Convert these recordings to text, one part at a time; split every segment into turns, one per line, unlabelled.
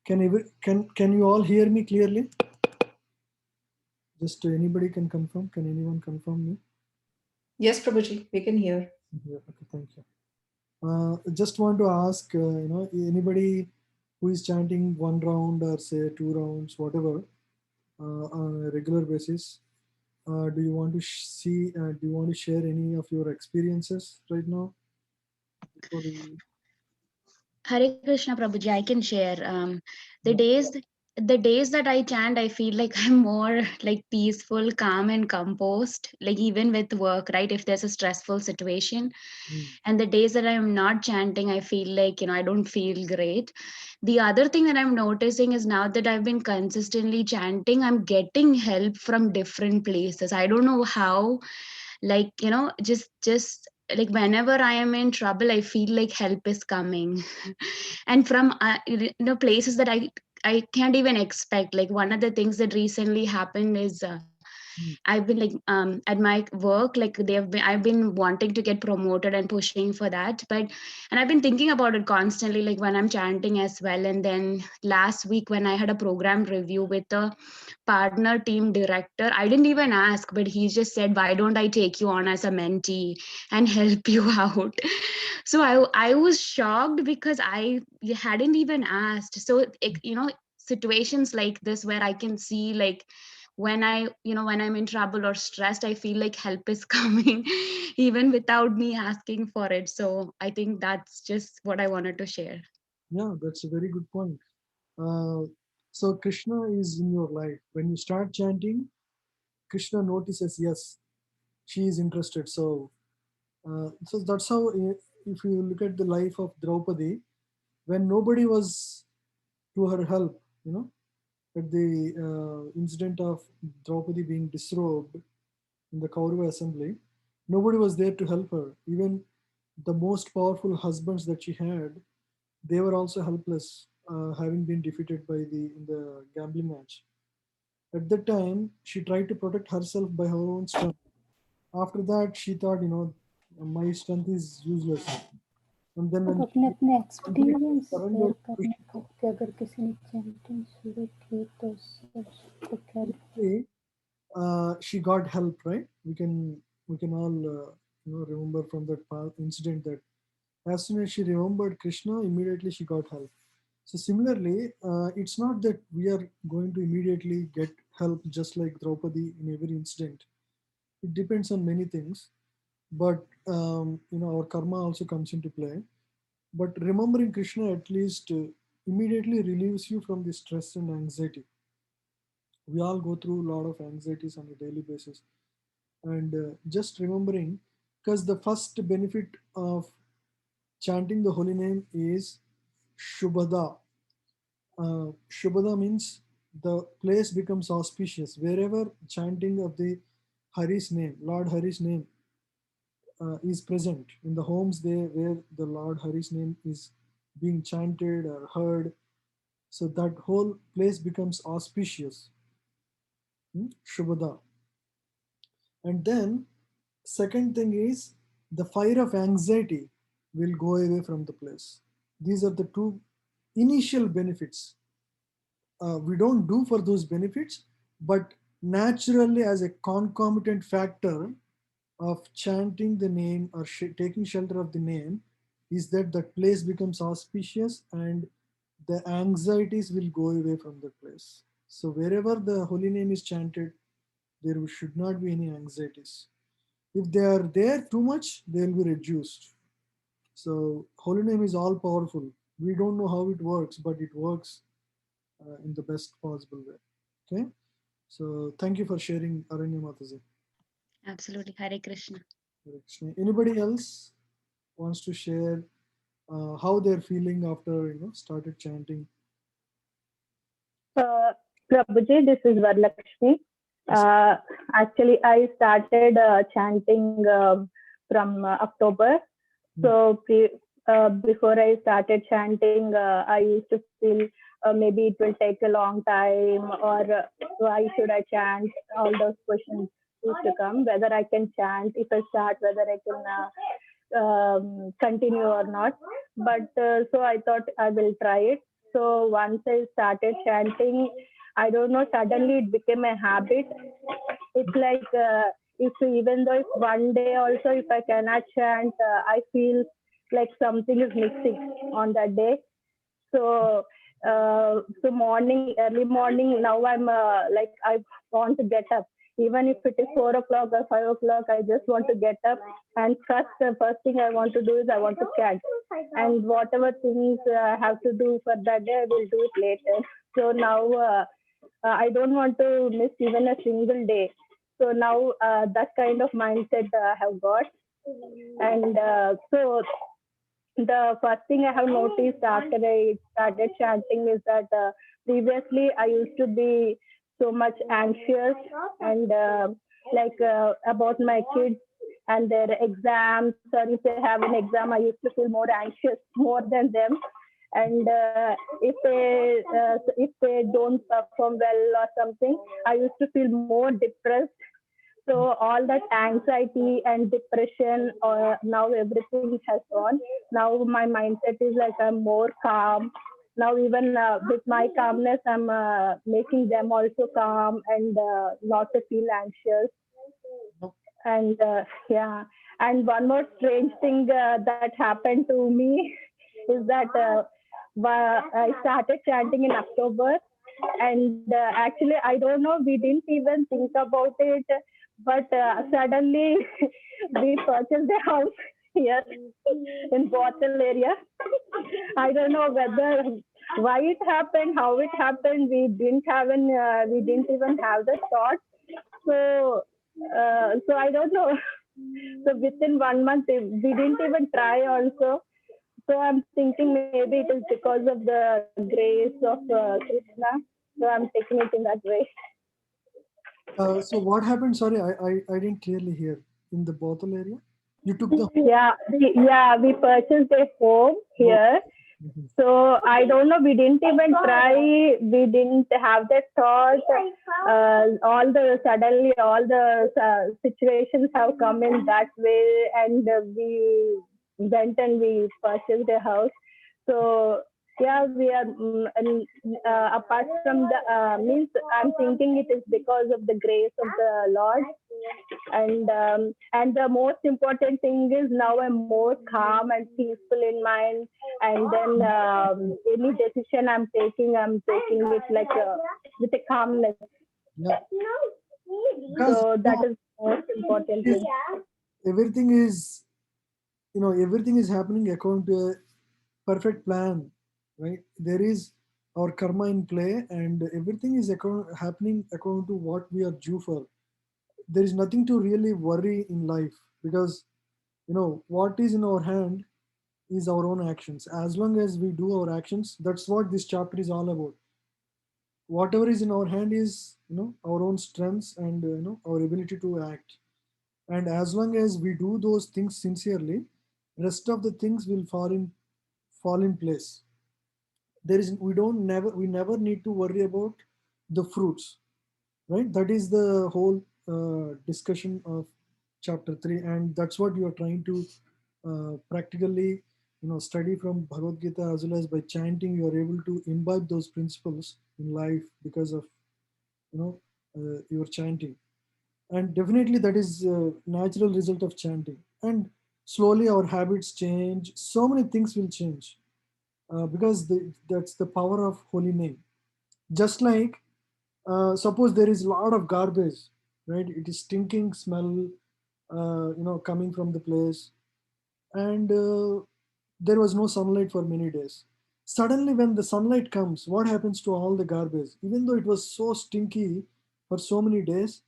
Can you all hear me clearly? Just anybody can confirm. Can anyone confirm me?
Yes, Prabhuji, we can hear.
Yeah, okay, thank you. Just want to ask, anybody who is chanting one round or say two rounds, whatever, on a regular basis, do you want to do you want to share any of your experiences right now? Before we...
Hare Krishna Prabhuji, I can share. The
Yeah.
days the days that I chant, I feel like I'm more like peaceful, calm, and composed. Like even with work, right? If there's a stressful situation,
Mm.
and the days that I'm not chanting, I feel like I don't feel great. The other thing that I'm noticing is now that I've been consistently chanting, I'm getting help from different places. I don't know how, like just like whenever I am in trouble, I feel like help is coming and from places that I can't even expect. Like one of the things that recently happened is
Mm.
I've been like at my work, like I've been wanting to get promoted and pushing for that, and I've been thinking about it constantly, like when I'm chanting as well. And then last week when I had a program review with the partner team director, I didn't even ask, but he just said, why don't I take you on as a mentee and help you out? So I was shocked because I hadn't even asked. So situations like this where I can see, like when when I'm in trouble or stressed, I feel like help is coming even without me asking for it. So I think that's just what I wanted to share.
Yeah, that's a very good point. Uh, so Krishna is in your life. When you start chanting, Krishna notices, yes, she is interested. So that's how, if you look at the life of Draupadi, when nobody was to her help, at the incident of Draupadi being disrobed in the Kaurava assembly, nobody was there to help her. Even the most powerful husbands that she had, they were also helpless, having been defeated by the in the gambling match. At that time, she tried to protect herself by her own strength. After that, she thought, my strength is useless. And then
अब
when
अपने
she
अपने
completely
experience share
surrendered to
करने
Krishna,
का कि अगर किसी ने chanting शुरू की तो उससे उसको क्या
immediately, she got help. Right? We can all remember from that incident that as soon as she remembered Krishna, immediately she got help. So similarly, it's not that we are going to immediately get help just like Draupadi in every incident. It depends on many things, but our karma also comes into play. But remembering Krishna at least immediately relieves you from the stress and anxiety. We all go through a lot of anxieties on a daily basis, and just remembering, because the first benefit of chanting the holy name is Shubhada. Shubhada means the place becomes auspicious. Wherever chanting of the Hari's name, Lord Hari's name, is present in the homes there where the Lord Hari's name is being chanted or heard, so that whole place becomes auspicious. Shubhada. And then second thing is the fire of anxiety will go away from the place. These are the two initial benefits. We don't do for those benefits, but naturally, as a concomitant factor of chanting the name or taking shelter of the name, is that the place becomes auspicious and the anxieties will go away from the place. So, wherever the holy name is chanted, there should not be any anxieties. If they are there too much, they will be reduced. So, holy name is all powerful. We don't know how it works, but it works in the best possible way. Okay. So thank you for sharing, Aranya Mataji.
Absolutely. Hare Krishna.
Anybody else wants to share how they're feeling after started chanting?
Uh, Prabhuji, this is Varlakshmi.
Yes.
Actually, I started chanting from October. So before I started chanting, I used to feel maybe it will take a long time, or why should I chant? All those questions used to come. Whether I can chant, if I start, whether I can continue or not. But so I thought I will try it. So once I started chanting, I don't know, suddenly it became a habit. It's like if even though if one day also if I cannot chant, I feel like something is missing on that day. So so morning, early morning, now I'm like I want to get up. Even if it is 4 o'clock or 5 o'clock, I just want to get up. And first, the first thing I want to do is I want to chant. And whatever things I have to do for that day, I will do it later. So now I don't want to miss even a single day. So now that kind of mindset I have got. And so the first thing I have noticed after I started chanting is that previously I used to be so much anxious and about my kids and their exams, or if they have an exam, I used to feel more anxious more than them. And if they don't perform well or something, I used to feel more depressed. So all that anxiety and depression, now everything has gone. Now my mindset is like I'm more calm. Now even with my calmness, I'm making them also calm and not to feel anxious. And yeah, and one more strange thing that happened to me is that I started chanting in October, and actually I don't know, we didn't even think about it, but suddenly we purchased a house here in Bottle area. I don't know whether why it happened, how it happened. We didn't even have the thought. So so I don't know. So within 1 month, we didn't even try also. So I'm thinking maybe it is because of the grace of Krishna. So I'm taking it in that way.
So what happened? Sorry, I didn't clearly hear. In the Bothal area, you took the.
We purchased a home
Oh,
here.
mhm.
So I don't know. We didn't even try. We didn't have that thought. All the suddenly all the situations have come in that way, and we went and we purchased a house. So yeah, we are. And, apart from the means, I'm thinking it is because of the grace of the Lord. And the most important thing is now I'm more calm and peaceful in mind. And then any decision I'm taking it like with a calmness.
Yeah, because
So that is most important
is
thing.
everything is everything is happening according to a perfect plan, right? There is our karma in play, and everything is happening according to what we are due for. There is nothing to really worry in life, because what is in our hand is our own actions. As long as we do our actions, that's what this chapter is all about. Whatever is in our hand is our own strengths and our ability to act. And as long as we do those things sincerely, rest of the things will fall in place. There is we never need to worry about the fruits, right? That is the whole discussion of chapter 3, and that's what you are trying to practically study from Bhagavad Gita. As well as by chanting, you are able to imbibe those principles in life because of your chanting. And definitely that is a natural result of chanting. And slowly our habits change, so many things will change, because that's the power of holy name. Just like, suppose there is a lot of garbage, right? It is stinking smell, coming from the place, and there was no sunlight for many days. Suddenly, when the sunlight comes, what happens to all the garbage? Even though it was so stinky for so many days,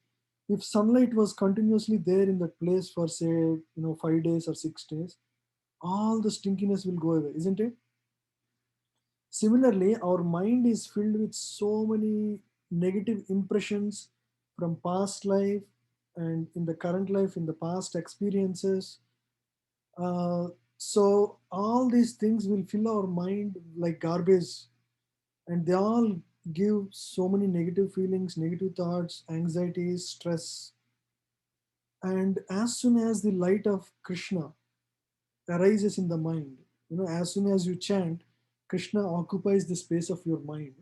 if sunlight was continuously there in that place for, say, 5 days or 6 days, all the stinkiness will go away, isn't it? Similarly, our mind is filled with so many negative impressions from past life and in the current life, in the past experiences. Uh, so all these things will fill our mind like garbage, and they all give so many negative feelings, negative thoughts, anxieties, stress. And as soon as the light of Krishna arises in the mind, as soon as you chant, Krishna occupies the space of your mind.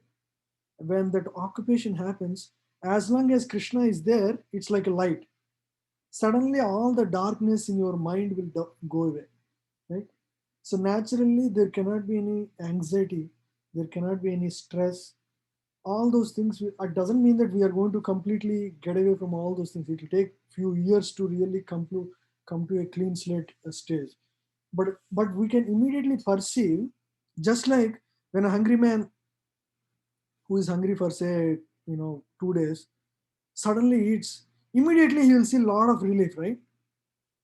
When that occupation happens, as long as Krishna is there, it's like a light. Suddenly, all the darkness in your mind will go away, right? So naturally, there cannot be any anxiety, there cannot be any stress. All those things. It doesn't mean that we are going to completely get away from all those things. It will take few years to really come to a clean slate stage. But we can immediately perceive, just like when a hungry man who is hungry for say 2 days suddenly eats, immediately he will see a lot of relief, right?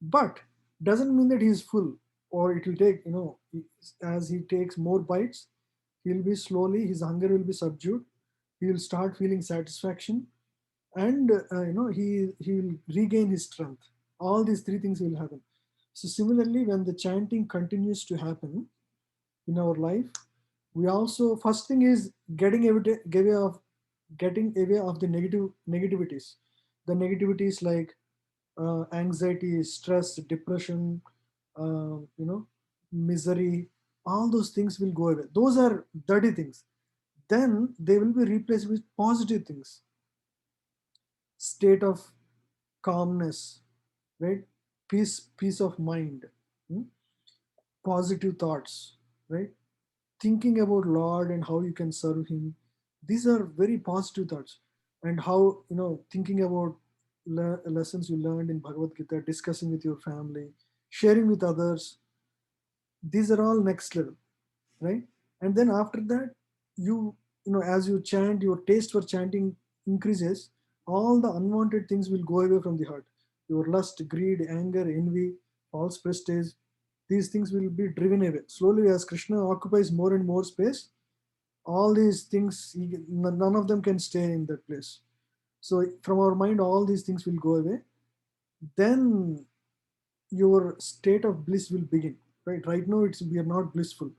But doesn't mean that he is full, or it will take as he takes more bites, he'll be slowly, his hunger will be subdued, he will start feeling satisfaction, and he will regain his strength. All these three things will happen. So similarly, when the chanting continues to happen in our life, we also, first thing is getting away of the negativities. The negativities like anxiety, stress, depression, misery, all those things will go away. Those are dirty things. Then they will be replaced with positive things. State of calmness, right? Peace of mind, hmm? Positive thoughts, right? Thinking about Lord and how you can serve Him. These are very positive thoughts. And how, thinking about lessons you learned in Bhagavad Gita, discussing with your family, sharing with others. These are all next level, right? And then after that, as you chant, your taste for chanting increases. All the unwanted things will go away from the heart. Your lust, greed, anger, envy, false prestige, these things will be driven away slowly as Krishna occupies more and more space. All these things, none of them can stay in that place. So from our mind, all these things will go away. Then your state of bliss will begin. Right now, we are not blissful.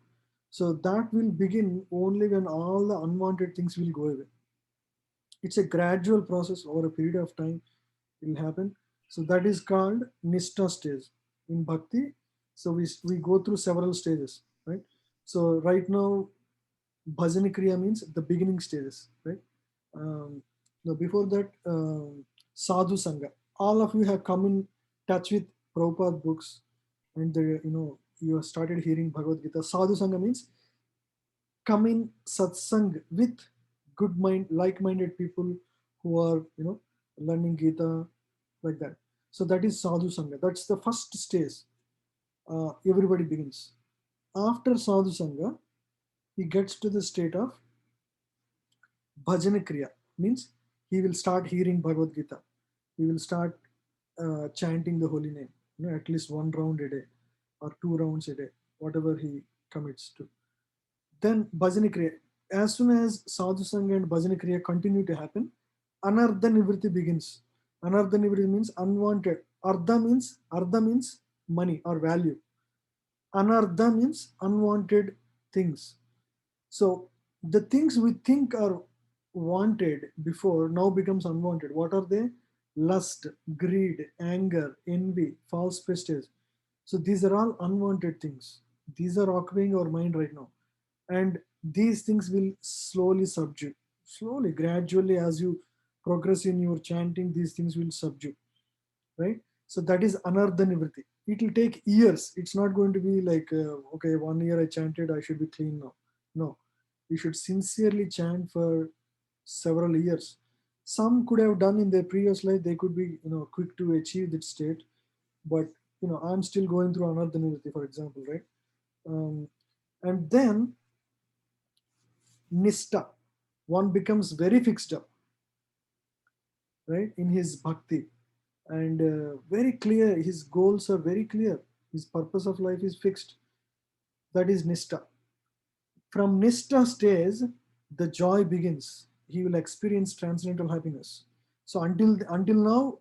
So that will begin only when all the unwanted things will go away. It's a gradual process over a period of time. It will happen. So that is called Nishta stage in Bhakti. So we go through several stages, right? So right now, Bhajani Kriya means the beginning stages, right? Now before that, Sadhu Sangha. All of you have come in touch with Prabhupada books, and you have started hearing Bhagavad Gita. Sadhu Sangha means come in satsang with like-minded people who are learning Gita, like that. So that is Sadhu Sangha. That's the first stage. Everybody begins. After Sadhu Sangha, he gets to the state of Bhajana Kriya. Means he will start hearing Bhagavad Gita. He will start chanting the holy name, at least one round a day or 2 rounds a day, whatever he commits to. Then Bhajana Kriya. As soon as Sadhu Sangha and Bhajana Kriya continue to happen, Anardha Nivritti begins. Anardha Nivritti means unwanted. Ardha means money or value. Anardha means unwanted things. So the things we think are wanted before now becomes unwanted. What are they? Lust, greed, anger, envy, false prestige. So these are all unwanted things. These are occupying our mind right now. And these things will slowly subdue. Slowly, gradually, as you progress in your chanting, these things will subdue, right? So that is Anardha Nivritti. It will take years. It's not going to be like, okay, 1 year I chanted, I should be clean now. No, you should sincerely chant for several years. Some could have done in their previous life, they could be, quick to achieve that state. But, I'm still going through Anardha Nivritti, for example, right? And then Nishta, one becomes very fixed up, right, in his bhakti, and very clear. His goals are very clear. His purpose of life is fixed. That is Nishta. From Nishta stage, the joy begins. He will experience transcendental happiness. So until now,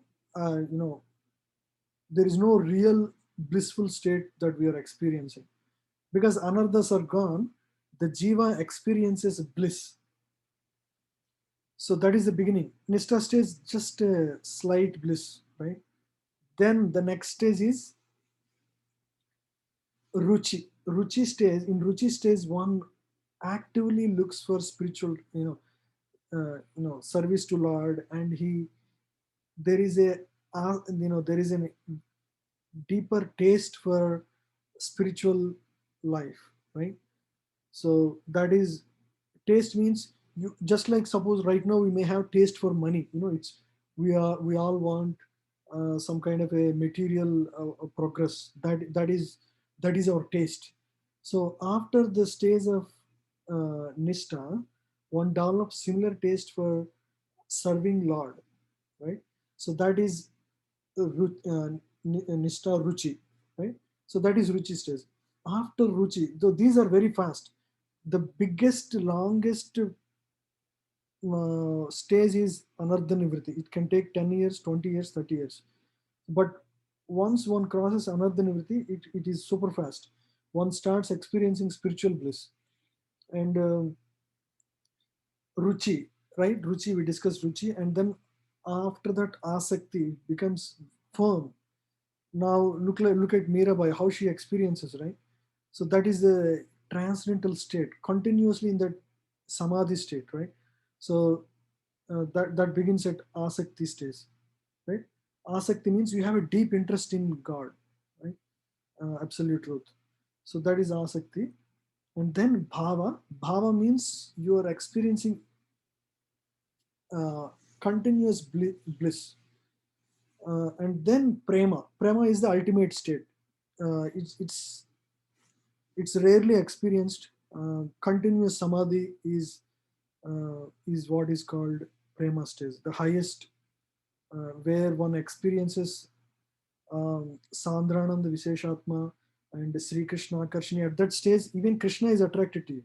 there is no real blissful state that we are experiencing, because anarthas are gone. The jiva experiences bliss. So that is the beginning. Nishta stage is just a slight bliss, right? Then the next stage is Ruchi. Ruchi stage. In Ruchi stage, one actively looks for spiritual, service to Lord, and there is a, there is a deeper taste for spiritual life, right? So that is, taste means, you just like, suppose right now we may have taste for money, it's, we all want some kind of a material progress, that is our taste. So after the stage of nishta, one develops similar taste for serving Lord, right? So that is nishta ruchi, right? So that is ruchi stage. After ruchi, though these are very fast, the biggest, longest stage is anardha nivriti. It can take 10 years, 20 years, 30 years. But once one crosses anardha nivriti, it is super fast. One starts experiencing spiritual bliss. And ruchi, right? Ruchi, we discussed ruchi. And then after that, asakti becomes firm. Now look at Mirabai, how she experiences, right? So that is the transcendental state, continuously in that samadhi state, right? So that begins at asakti stage, right? Asakti means you have a deep interest in God, right? Absolute truth. So that is asakti. And then bhava. Bhava means you are experiencing uh, continuous bliss. And then prema. Prema is the ultimate state. It's rarely experienced. Continuous samadhi is what is called prema stage, the highest, where one experiences Sandrananda Visheshatma and Sri Krishna Karshini. At that stage, even Krishna is attracted to you.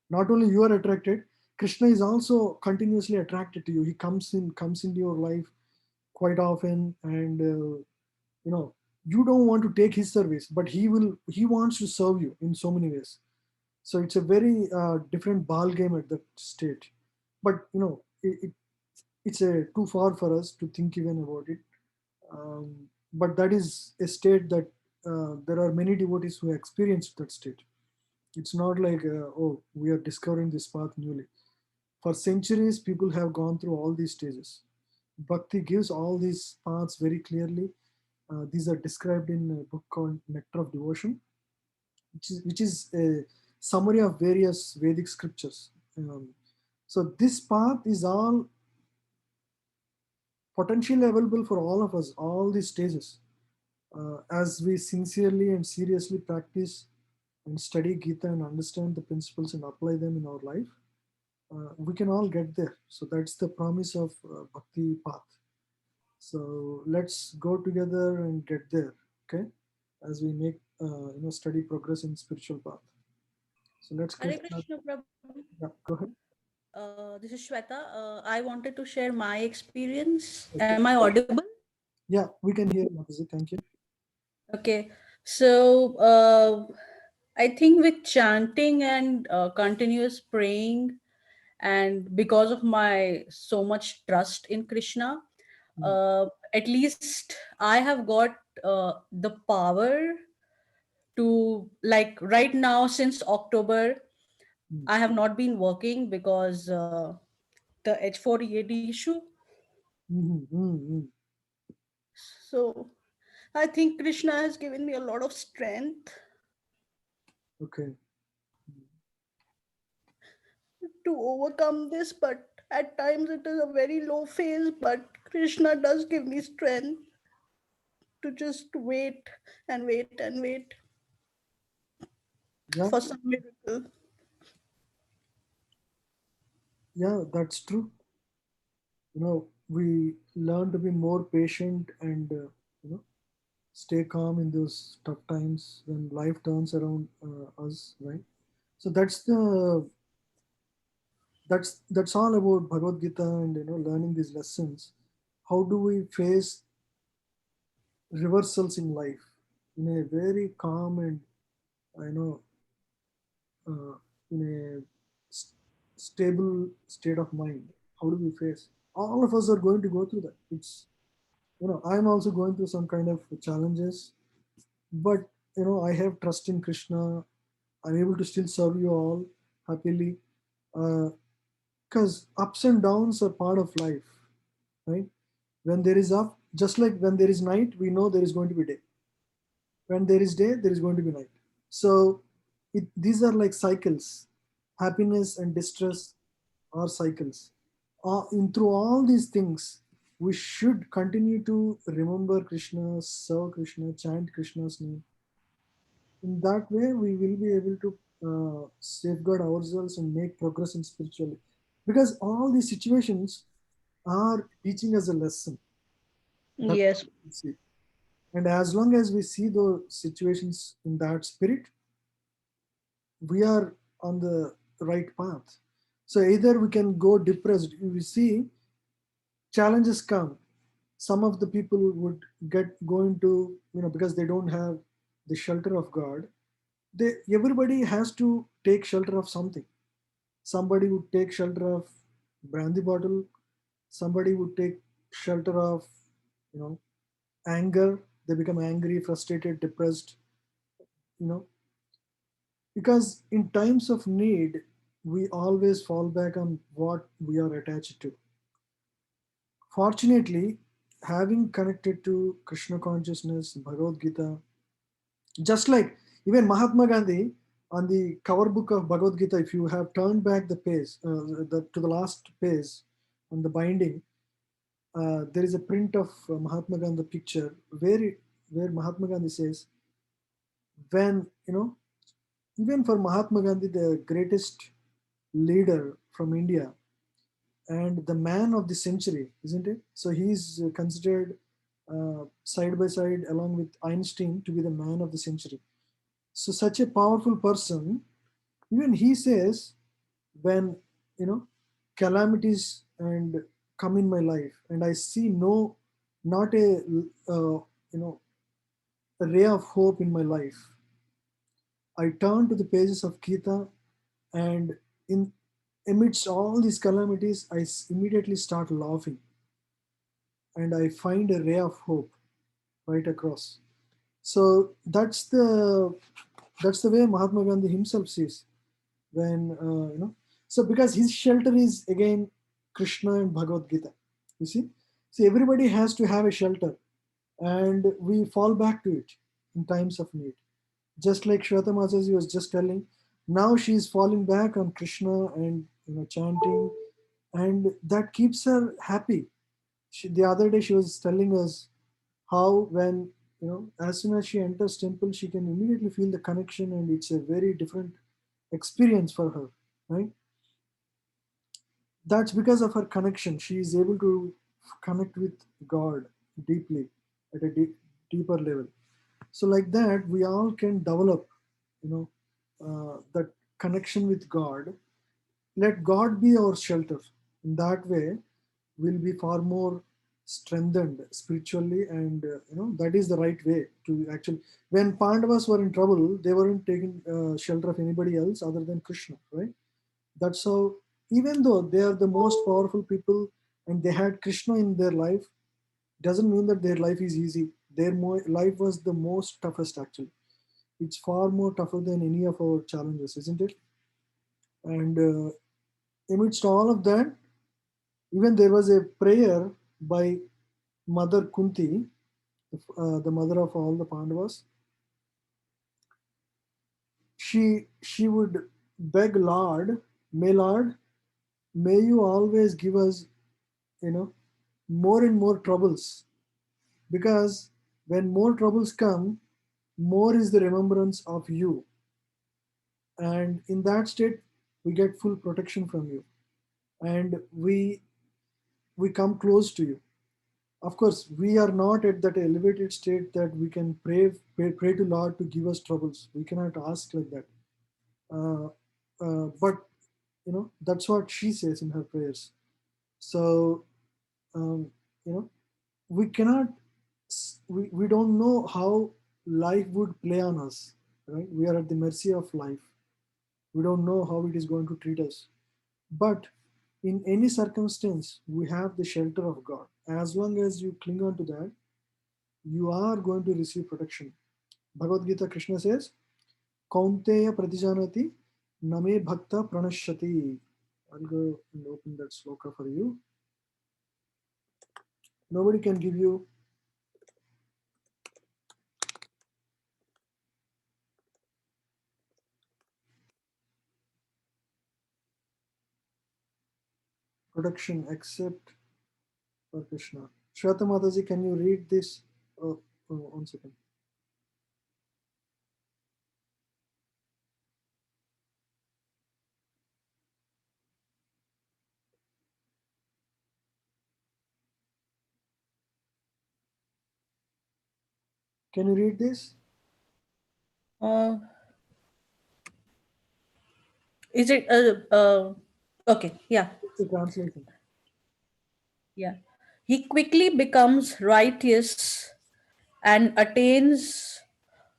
Not only you are attracted, Krishna is also continuously attracted to you. He comes into your life quite often, and you don't want to take his service, but he wants to serve you in so many ways. So it's a very different ball game at that stage. But it's too far for us to think even about it. But that is a state that there are many devotees who experienced that state. It's not like, oh, we are discovering this path newly. For centuries, people have gone through all these stages. Bhakti gives all these paths very clearly. These are described in a book called Nectar of Devotion, which is a summary of various Vedic scriptures. So this path is all potentially available for all of us, all these stages. As we sincerely and seriously practice and study Gita and understand the principles and apply them in our life, we can all get there. So that's the promise of Bhakti path. So let's go together and get there, okay? As we make study progress in spiritual path. So let's
Hare
get started.
Krishna Prabhu.
Yeah, go ahead.
This is Shweta. I wanted to share my experience.
Okay.
Am I audible?
Yeah, we can hear you, Mataji. Thank you.
Okay. So I think with chanting and continuous praying, and because of my so much trust in Krishna, at least I have got the power to, like, right now since October, I have not been working because the H4EAD issue. So I think Krishna has given me a lot of strength
Okay.
to overcome this, but at times it is a very low phase, but Krishna does give me strength to just wait and wait and wait
Yeah,
for some miracle.
yeah, that's true. We learn to be more patient and stay calm in those tough times when life turns around us, right? So that's all about Bhagavad Gita and learning these lessons. How do we face reversals in life in a very calm and you know uh, in a stable state of mind? How do we face? All of us are going to go through that. It's I'm also going through some kind of challenges, but I have trust in Krishna. I'm able to still serve you all. happily, because ups and downs are part of life, right? When there is up, just like when there is night, we know there is going to be day. When there is day, there is going to be night. So these are like cycles. Happiness and distress are cycles. Through all these things, we should continue to remember Krishna, serve Krishna, chant Krishna's name. In that way, we will be able to safeguard ourselves and make progress in spirituality. Because all these situations are teaching us a lesson. That's what
Yes.
we see. And as long as we see those situations in that spirit, we are on the right path. So either we can go depressed. We see challenges come. Some of the people would go into, because they don't have the shelter of God. Everybody has to take shelter of something. Somebody would take shelter of brandy bottle. Somebody would take shelter of, you know, anger. They become angry, frustrated, depressed. You know, because in times of need, we always fall back on what we are attached to. Fortunately, having connected to Krishna consciousness, Bhagavad Gita, just like even Mahatma Gandhi on the cover book of Bhagavad Gita, if you have turned back the page to the last page on the binding, there is a print of Mahatma Gandhi picture where Mahatma Gandhi says, when even for Mahatma Gandhi, the greatest leader from India and the man of the century, isn't it? So he's considered side by side along with Einstein to be the man of the century. So such a powerful person, even he says, when calamities and come in my life, and I see not a ray of hope in my life, I turn to the pages of Gita, and in amidst all these calamities, I immediately start laughing, and I find a ray of hope right across. So that's the way Mahatma Gandhi himself sees when So because his shelter is again Krishna and Bhagavad Gita. You see, everybody has to have a shelter, and we fall back to it in times of need. Just like Shweta Mataji was just telling, now she's falling back on Krishna and chanting, and that keeps her happy. The other day she was telling us how when as soon as she enters temple, she can immediately feel the connection, and it's a very different experience for her, right? That's because of her connection. She is able to connect with God deeply at a deeper level. So like that, we all can develop that connection with God. Let God be our shelter. In that way, we'll be far more strengthened spiritually, and that is the right way to actually. When Pandavas were in trouble, they weren't taking shelter of anybody else other than Krishna, right? That's how, even though they are the most powerful people and they had Krishna in their life, doesn't mean that their life is easy. Their life was the most toughest actually. It's far more tougher than any of our challenges, isn't it? And amidst all of that, even there was a prayer by Mother Kunti, the mother of all the Pandavas. She would beg Lord, may you always give us, more and more troubles, because when more troubles come, more is the remembrance of you, and in that state we get full protection from you, and we come close to you. Of course, we are not at that elevated state that we can pray to Lord to give us troubles. We cannot ask like that. But that's what she says in her prayers. So um, you know we cannot we don't know how life would play on us, right? We are at the mercy of life. We don't know how it is going to treat us, but in any circumstance we have the shelter of God. As long as you cling on to that, you are going to receive protection. Bhagavad Gita, Krishna says, Kaunteya Pratijanati Name Bhakta Pranashyati. I'll go and open that sloka for you. Nobody can give you protection except for Krishna. Shweta Mataji, can you read this? Oh, 1 second. Can you read this?
Uh, is it okay? Yeah,
It's a translation.
yeah. He quickly becomes righteous and attains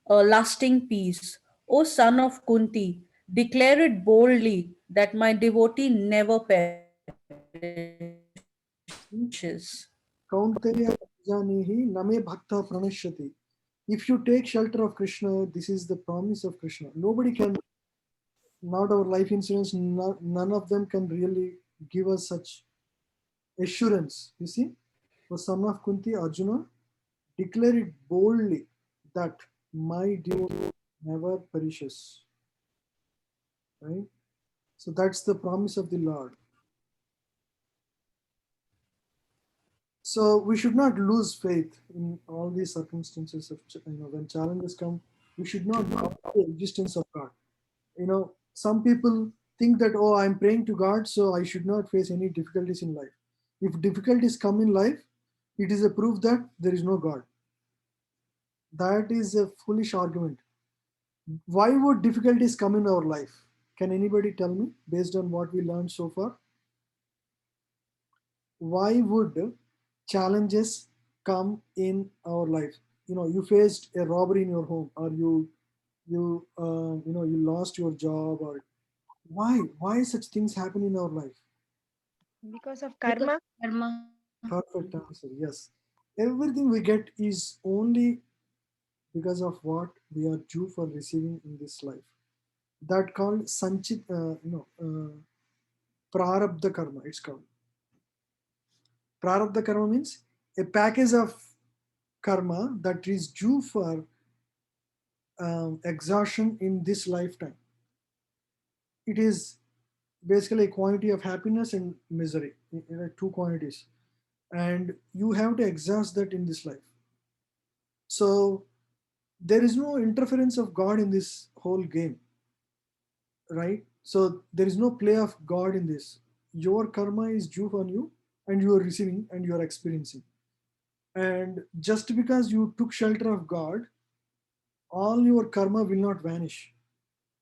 a lasting peace. O son of Kunti, declare it boldly that my devotee never perishes.
Kaunteya Janihi Name Bhakta Pranashyati. If you take shelter of Krishna, this is the promise of Krishna. Nobody can, not our life insurance, none of them can really give us such assurance. You see, the son of Kunti, Arjuna, declare it boldly that my devotee never perishes. Right? So that's the promise of the Lord. So we should not lose faith in all these circumstances of when challenges come. We should not doubt the existence of God. Some people think that, oh, I'm praying to God, so I should not face any difficulties in life. If difficulties come in life, it is a proof that there is no God. That is a foolish argument. Why would difficulties come in our life? Can anybody tell me, based on what we learned so far? Why would challenges come in our life? You faced a robbery in your home, or you lost your job, or why such things happen in our life?
Because of
Because
karma.
karma.
Perfect answer. Yes, everything we get is only because of what we are due for receiving in this life. That called sanchit, prarabdha karma. It's called prarabdha karma, means a package of karma that is due for exhaustion in this lifetime. It is basically a quantity of happiness and misery, two quantities, and you have to exhaust that in this life. So there is no interference of God in this whole game, right? So there is no play of God in this. Your karma is due on you, and you are receiving and you are experiencing. And just because you took shelter of God, all your karma will not vanish.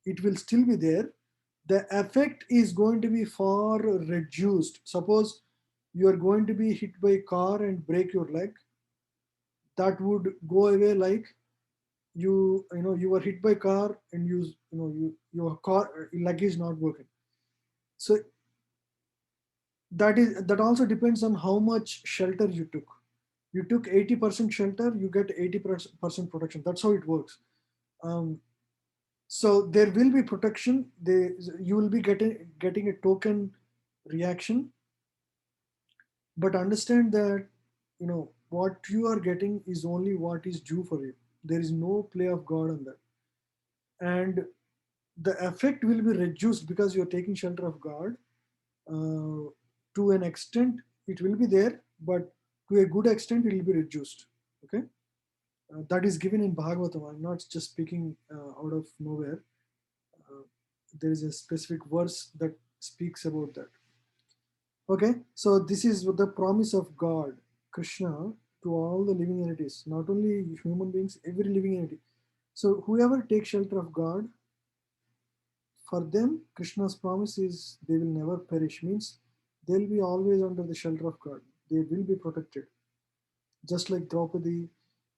It will still be there. The effect is going to be far reduced. Suppose you are going to be hit by a car and break your leg, that would go away like you were hit by car and your car leg is not working. So that also depends on how much shelter you took. You took 80% shelter, you get 80% protection. That's how it works. um, so there will be protection. You will be getting a token reaction, but understand that what you are getting is only what is due for you. There is no play of God on that, and the effect will be reduced because you're taking shelter of God. To an extent it will be there, but to a good extent it will be reduced. Okay. That is given in Bhagavatam. I'm not just speaking out of nowhere. uh, there is a specific verse that speaks about that. Okay, so this is the promise of God, Krishna, to all the living entities, not only human beings, every living entity. So whoever takes shelter of God, for them, Krishna's promise is they will never perish. Means they'll be always under the shelter of God. They will be protected, just like Draupadi,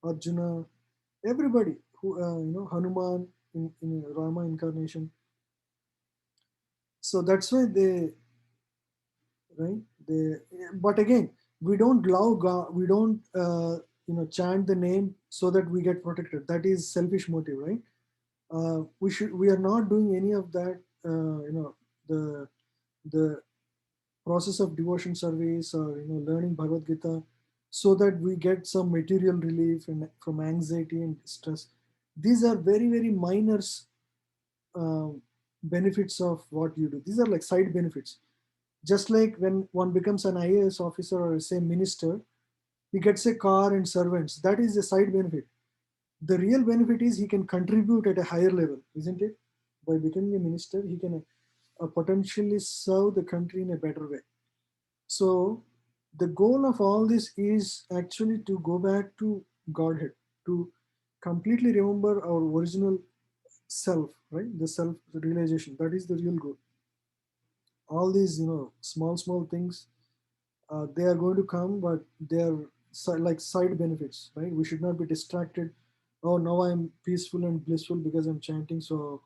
Arjuna, everybody who Hanuman in Rama incarnation. So that's why they right they. But again, we don't love God. We don't chant the name so that we get protected. That is selfish motive, right? We are not doing any of that the process of devotion service, or learning Bhagavad Gita, so that we get some material relief and from anxiety and stress. These are very, very minor benefits of what you do. These are like side benefits. Just like when one becomes an IAS officer or say minister, he gets a car and servants. That is a side benefit. The real benefit is he can contribute at a higher level, isn't it? By becoming a minister, he can potentially serve the country in a better way. So the goal of all this is actually to go back to Godhead, to completely remember our original self, right? The self realization. That is the real goal. All these, small things, they are going to come, but they are like side benefits, right? We should not be distracted. Oh, now I'm peaceful and blissful because I'm chanting, so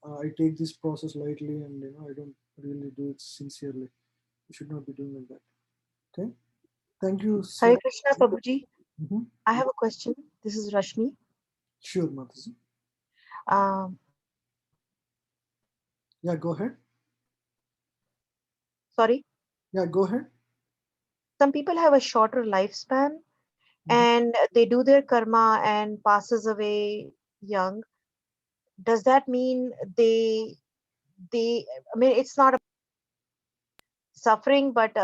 I take this process lightly, and I don't really do it sincerely. We should not be doing like that. Okay. Thank you so
Hare
much.
Krishna, Prabhuji.
Mhm.
I have a question. This is Rashmi.
Sure, Mataji.
Um,
Yeah, go ahead.
Sorry.
Yeah, go ahead.
Some people have a shorter lifespan
Mhm.
and they do their karma and passes away young. Does that mean they I mean it's not a suffering, but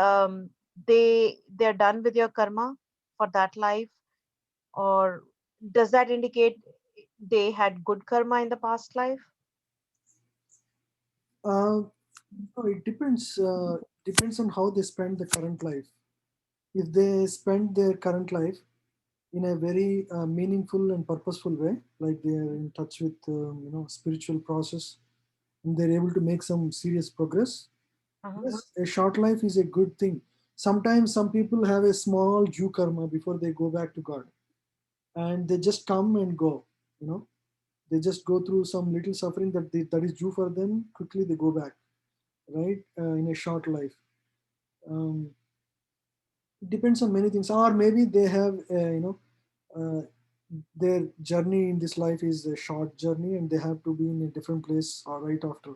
they're done with your karma for that life? Or does that indicate they had good karma in the past life?
Uh, no, it depends on how they spend the current life. If they spend their current life in a very meaningful and purposeful way, like they are in touch with spiritual process, and they're able to make some serious progress,
Uh-huh.
yes, a short life is a good thing. Sometimes some people have a small Jew karma before they go back to God, and they just come and go. They just go through some little suffering that is due for them. Quickly they go back, right? In a short life. Um, it depends on many things, or maybe they have uh, their journey in this life is a short journey, and they have to be in a different place right after,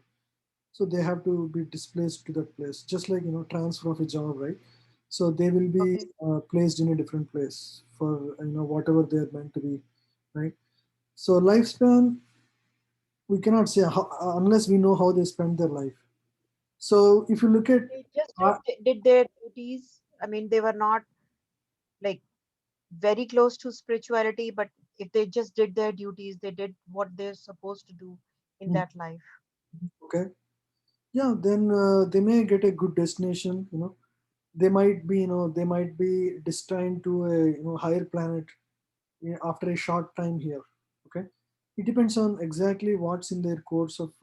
so they have to be displaced to that place, just like transfer of a job, right? So they will be
Okay.
placed in a different place for whatever they're meant to be, right? So lifespan, we cannot say how, unless we know how they spend their life. So if you look at
They just
uh,
did their duties. I mean, they were not like very close to spirituality, but if they just did their duties, they did what they're supposed to do in that life.
okay, yeah, then they may get a good destination. They might be they might be destined to a higher planet after a short time here. Okay, it depends on exactly what's in their course of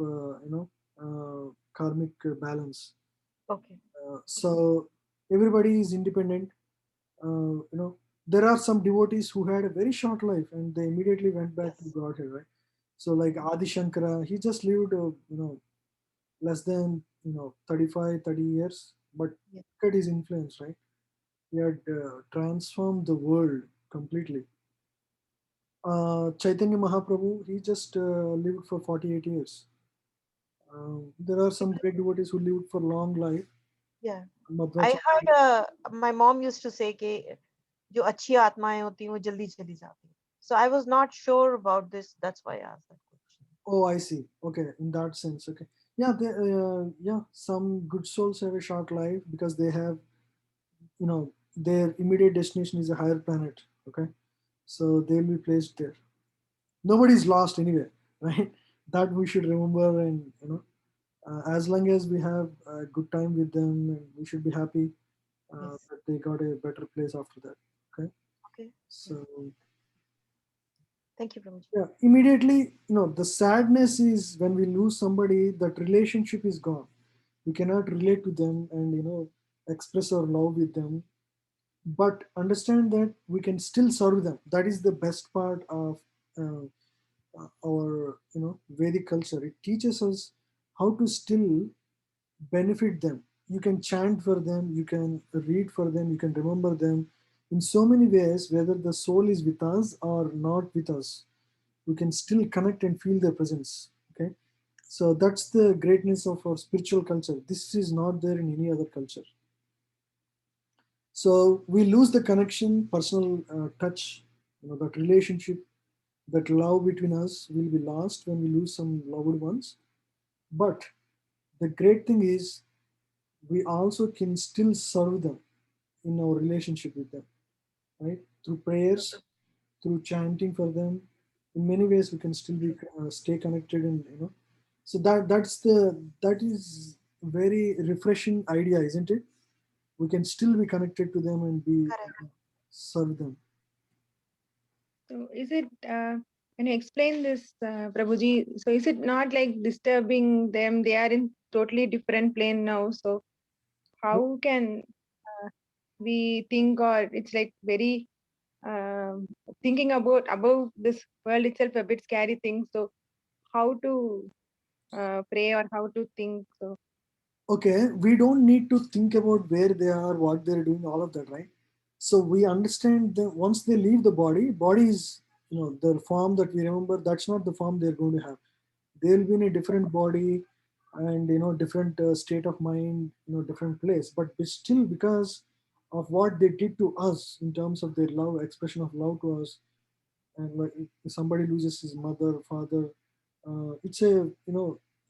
karmic balance.
Okay.
So everybody is independent. There are some devotees who had a very short life and they immediately went back to
Yes.
Godhead, right? So like Adi Shankara, he just lived less than 35, 30 years, but
Yes.
look at his influence, right? He had transformed the world completely. Chaitanya Mahaprabhu, he just lived for 48 years. There are some great devotees who lived for long life.
Yeah. I
Madhvacharya.
heard my mom used to say कि जो अच्छी आत्माएं होती हैं वो जल्दी चली जाती हैं. So I was not sure about this. That's why I asked that question.
Oh, I see. Okay, in that sense, okay. Yeah, yeah, some good souls have a short life because they have, their immediate destination is a higher planet. Okay, so they'll be placed there. Nobody's lost anyway, right? That we should remember, and as long as we have a good time with them, and we should be happy
Yes.
that they got a better place after that. Okay,
Okay. Yeah.
so
Thank you, Prabhuji.
yeah, immediately, the sadness is when we lose somebody, that relationship is gone. We cannot relate to them and express our love with them, but understand that we can still serve them. That is the best part of uh, our Vedic culture. It teaches us how to still benefit them. You can chant for them, you can read for them, you can remember them in so many ways, whether the soul is with us or not with us. We can still connect and feel their presence. Okay, So that's the greatness of our spiritual culture. This is not there in any other culture. So we lose the connection, personal touch, that relationship, that love between us will be lost when we lose some loved ones. But the great thing is we also can still serve them in our relationship with them, right? Through prayers, through chanting for them. In many ways, we can still be stay connected, and So that is very refreshing idea, isn't it? We can still be connected to them and be
Correct.
serve them.
So is it, can you explain this, Prabhuji? So is it not like disturbing them? They are in totally different plane now. So how can we think, or it's like very thinking about this world itself a bit scary thing. So how to pray or how to think? So
Okay, we don't need to think about where they are, what they're doing, all of that, right? So we understand that once they leave the body is, the form that we remember, that's not the form they're going to have. They'll be in a different body and, different state of mind, different place. But still, because of what they did to us in terms of their love, expression of love to us, and like if somebody loses his mother, father, it's a,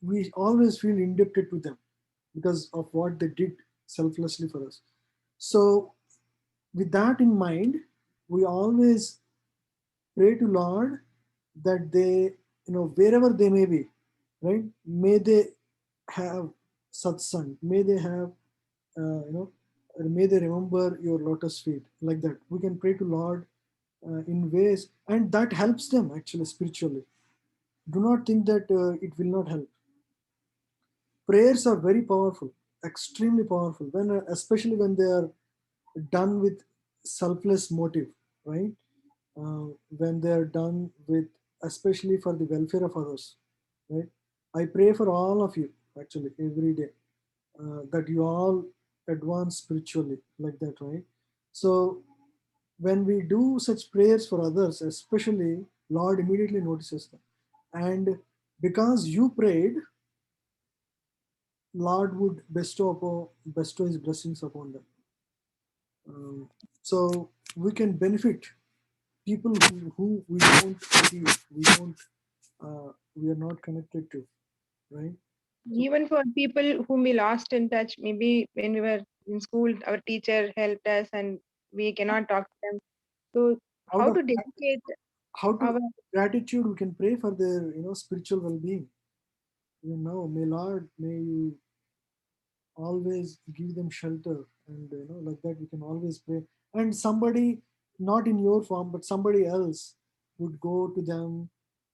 we always feel indebted to them because of what they did selflessly for us. So with that in mind, we always pray to Lord that they, wherever they may be, right? May they have satsang, may they have, may they remember your lotus feet, like that. We can pray to Lord in ways, and that helps them actually spiritually. Do not think that it will not help. Prayers are very powerful, extremely powerful, when especially when they are done with selfless motive, right? When they are done with, especially for the welfare of others, right? I pray for all of you actually every day, that you all advance spiritually, like that, right? So when we do such prayers for others, especially, Lord immediately notices them. And because you prayed, Lord would bestow his blessings upon them. So we can benefit people who we don't see, we are not connected to, right? So,
even for people whom we lost in touch, maybe when we were in school, our teacher helped us and we cannot talk to them. So
out
how
of
to dedicate
how to
our
gratitude, we can pray for their spiritual well-being. May Lord, may you always give them shelter, and like that we can always pray. And somebody, not in your form but somebody else, would go to them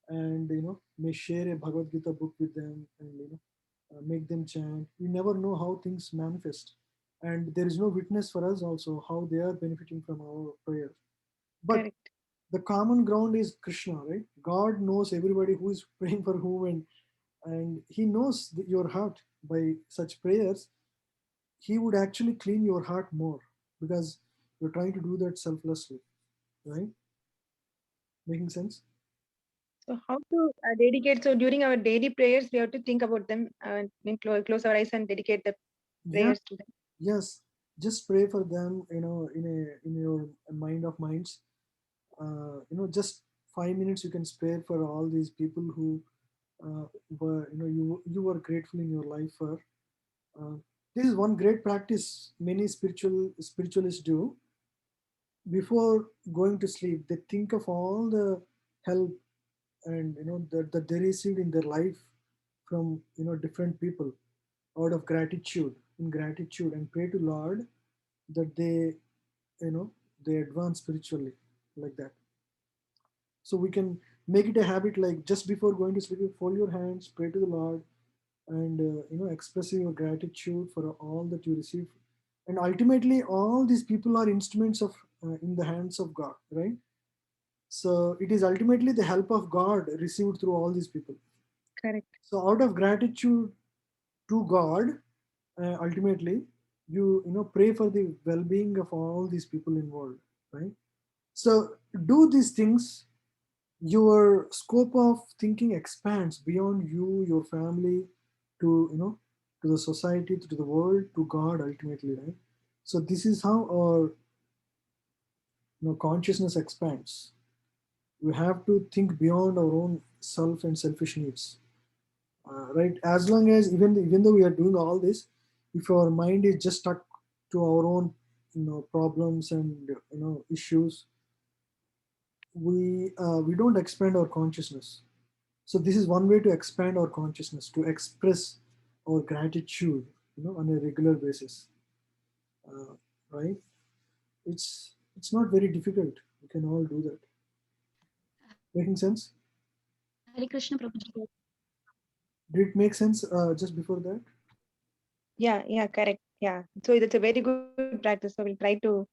and may share a Bhagavad Gita book with them, and make them chant. You never know how things manifest, and there is no witness for us also how they are benefiting from our prayer. But
correct?
the common ground is Krishna, right? God knows everybody who is praying for whom, and he knows your heart. By such prayers, he would actually clean your heart more, because you're trying to do that selflessly, right? Making sense?
So how to dedicate? So during our daily prayers, we have to think about them and close our eyes and dedicate the
Yeah.
prayers to them.
Yes. Just pray for them, in your mind of minds. Just 5 minutes you can spare for all these people who were, you were grateful in your life for. Uh, this is one great practice many spiritualists do. Before going to sleep, they think of all the help and that they received in their life from different people, out of gratitude, in gratitude, and pray to Lord that you know they advance spiritually, like that. So we can make it a habit, like just before going to sleep, you fold your hands, pray to the Lord, and expressing your gratitude for all that you receive. And ultimately all these people are instruments of in the hands of God, right? So it is ultimately the help of God received through all these people.
Correct.
So out of gratitude to God, ultimately you pray for the well-being of all these people involved, right? So do these things your scope of thinking expands beyond you, your family, to to the society, to the world, to God ultimately, right? So this is how our consciousness expands. We have to think beyond our own self and selfish needs, right? As long as even though we are doing all this, if our mind is just stuck to our own problems and issues, we don't expand our consciousness. So this is one way to expand our consciousness, to express our gratitude, on a regular basis, uh, right? It's not very difficult. We can all do that. Making sense?
Hare Krishna, Prabhuji.
Did it make sense just before that?
Yeah, correct. Yeah. So that's a very good practice. So we'll try to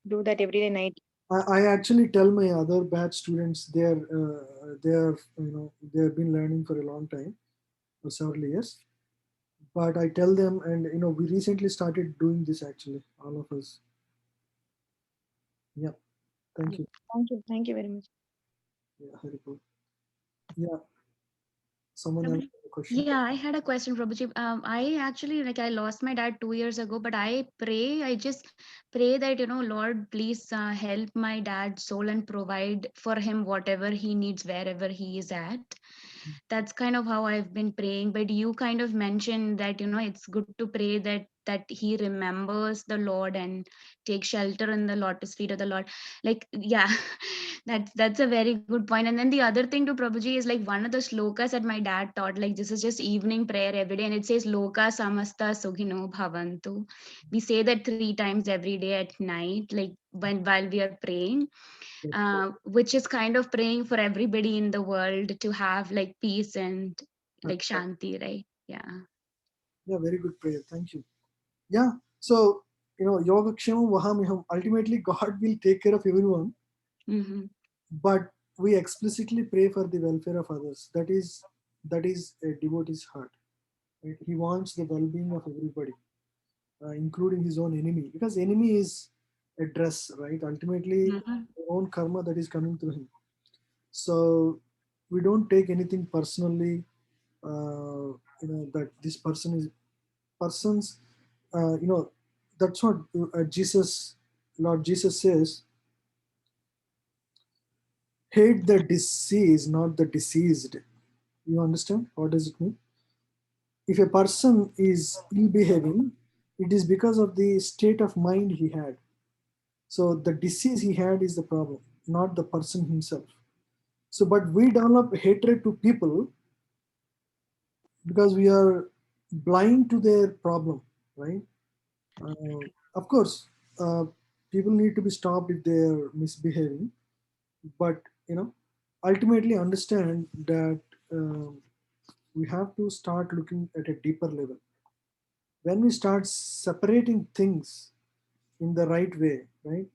do that every day night.
I actually tell my other batch students, they're they have been learning for a long time, for several years. But I tell them, and we recently started doing this actually, all of us. Yeah, thank you.
Thank you. Thank you very much.
Yeah, Haripur. Yeah, someone else
Prabhuji.
has a question.
Yeah, I had a question, Prabhuji. I actually, like, I lost my dad 2 years ago, but I just pray that, Lord, please help my dad's soul and provide for him whatever he needs wherever he is at. That's kind of how I've been praying. But you kind of mentioned that, it's good to pray that he remembers the Lord and take shelter in the lotus feet of the Lord. Like, yeah, that's a very good point. And then the other thing to Prabhuji is like one of the slokas that my dad taught, like this is just evening prayer every day, and it says Loka Samasta Sukhino Bhavantu. We say that 3 times every day at night, like while we are praying, which is kind of praying for everybody in the world to have like peace and like shanti, right? Yeah.
Yeah, very good prayer. Thank you. Yeah. So, Yogakshemam Vahamiham. Ultimately, God will take care of everyone,
Mm-hmm.
but we explicitly pray for the welfare of others. That is a devotee's heart. Right? He wants the well-being of everybody, including his own enemy, because enemy is a dress, right? Ultimately,
Mm-hmm.
his own karma that is coming through him. So we don't take anything personally. That this person's. That's what Lord Jesus says. Hate the disease, not the deceased. You understand? What does it mean? If a person is ill behaving, it is because of the state of mind he had. So the disease he had is the problem, not the person himself. So, but we develop hatred to people because we are blind to their problem, right? Of course, people need to be stopped if they are misbehaving, but ultimately understand that we have to start looking at a deeper level. When we start separating things in the right way, right?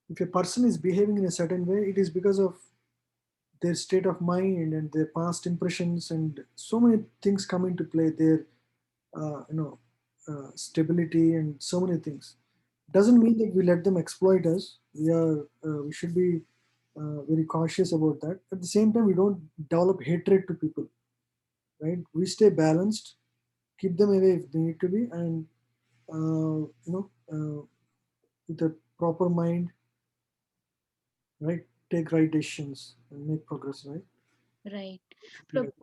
If a person is behaving in a certain way, it is because of their state of mind and their past impressions, and so many things come into play. Their stability and so many things. Doesn't mean that we let them exploit us. We should be very cautious about that. At the same time, we don't develop hatred to people, right? We stay balanced, keep them away if they need to be, and with a proper mind, right? Take right decisions and make progress, right?
Right.
Should be like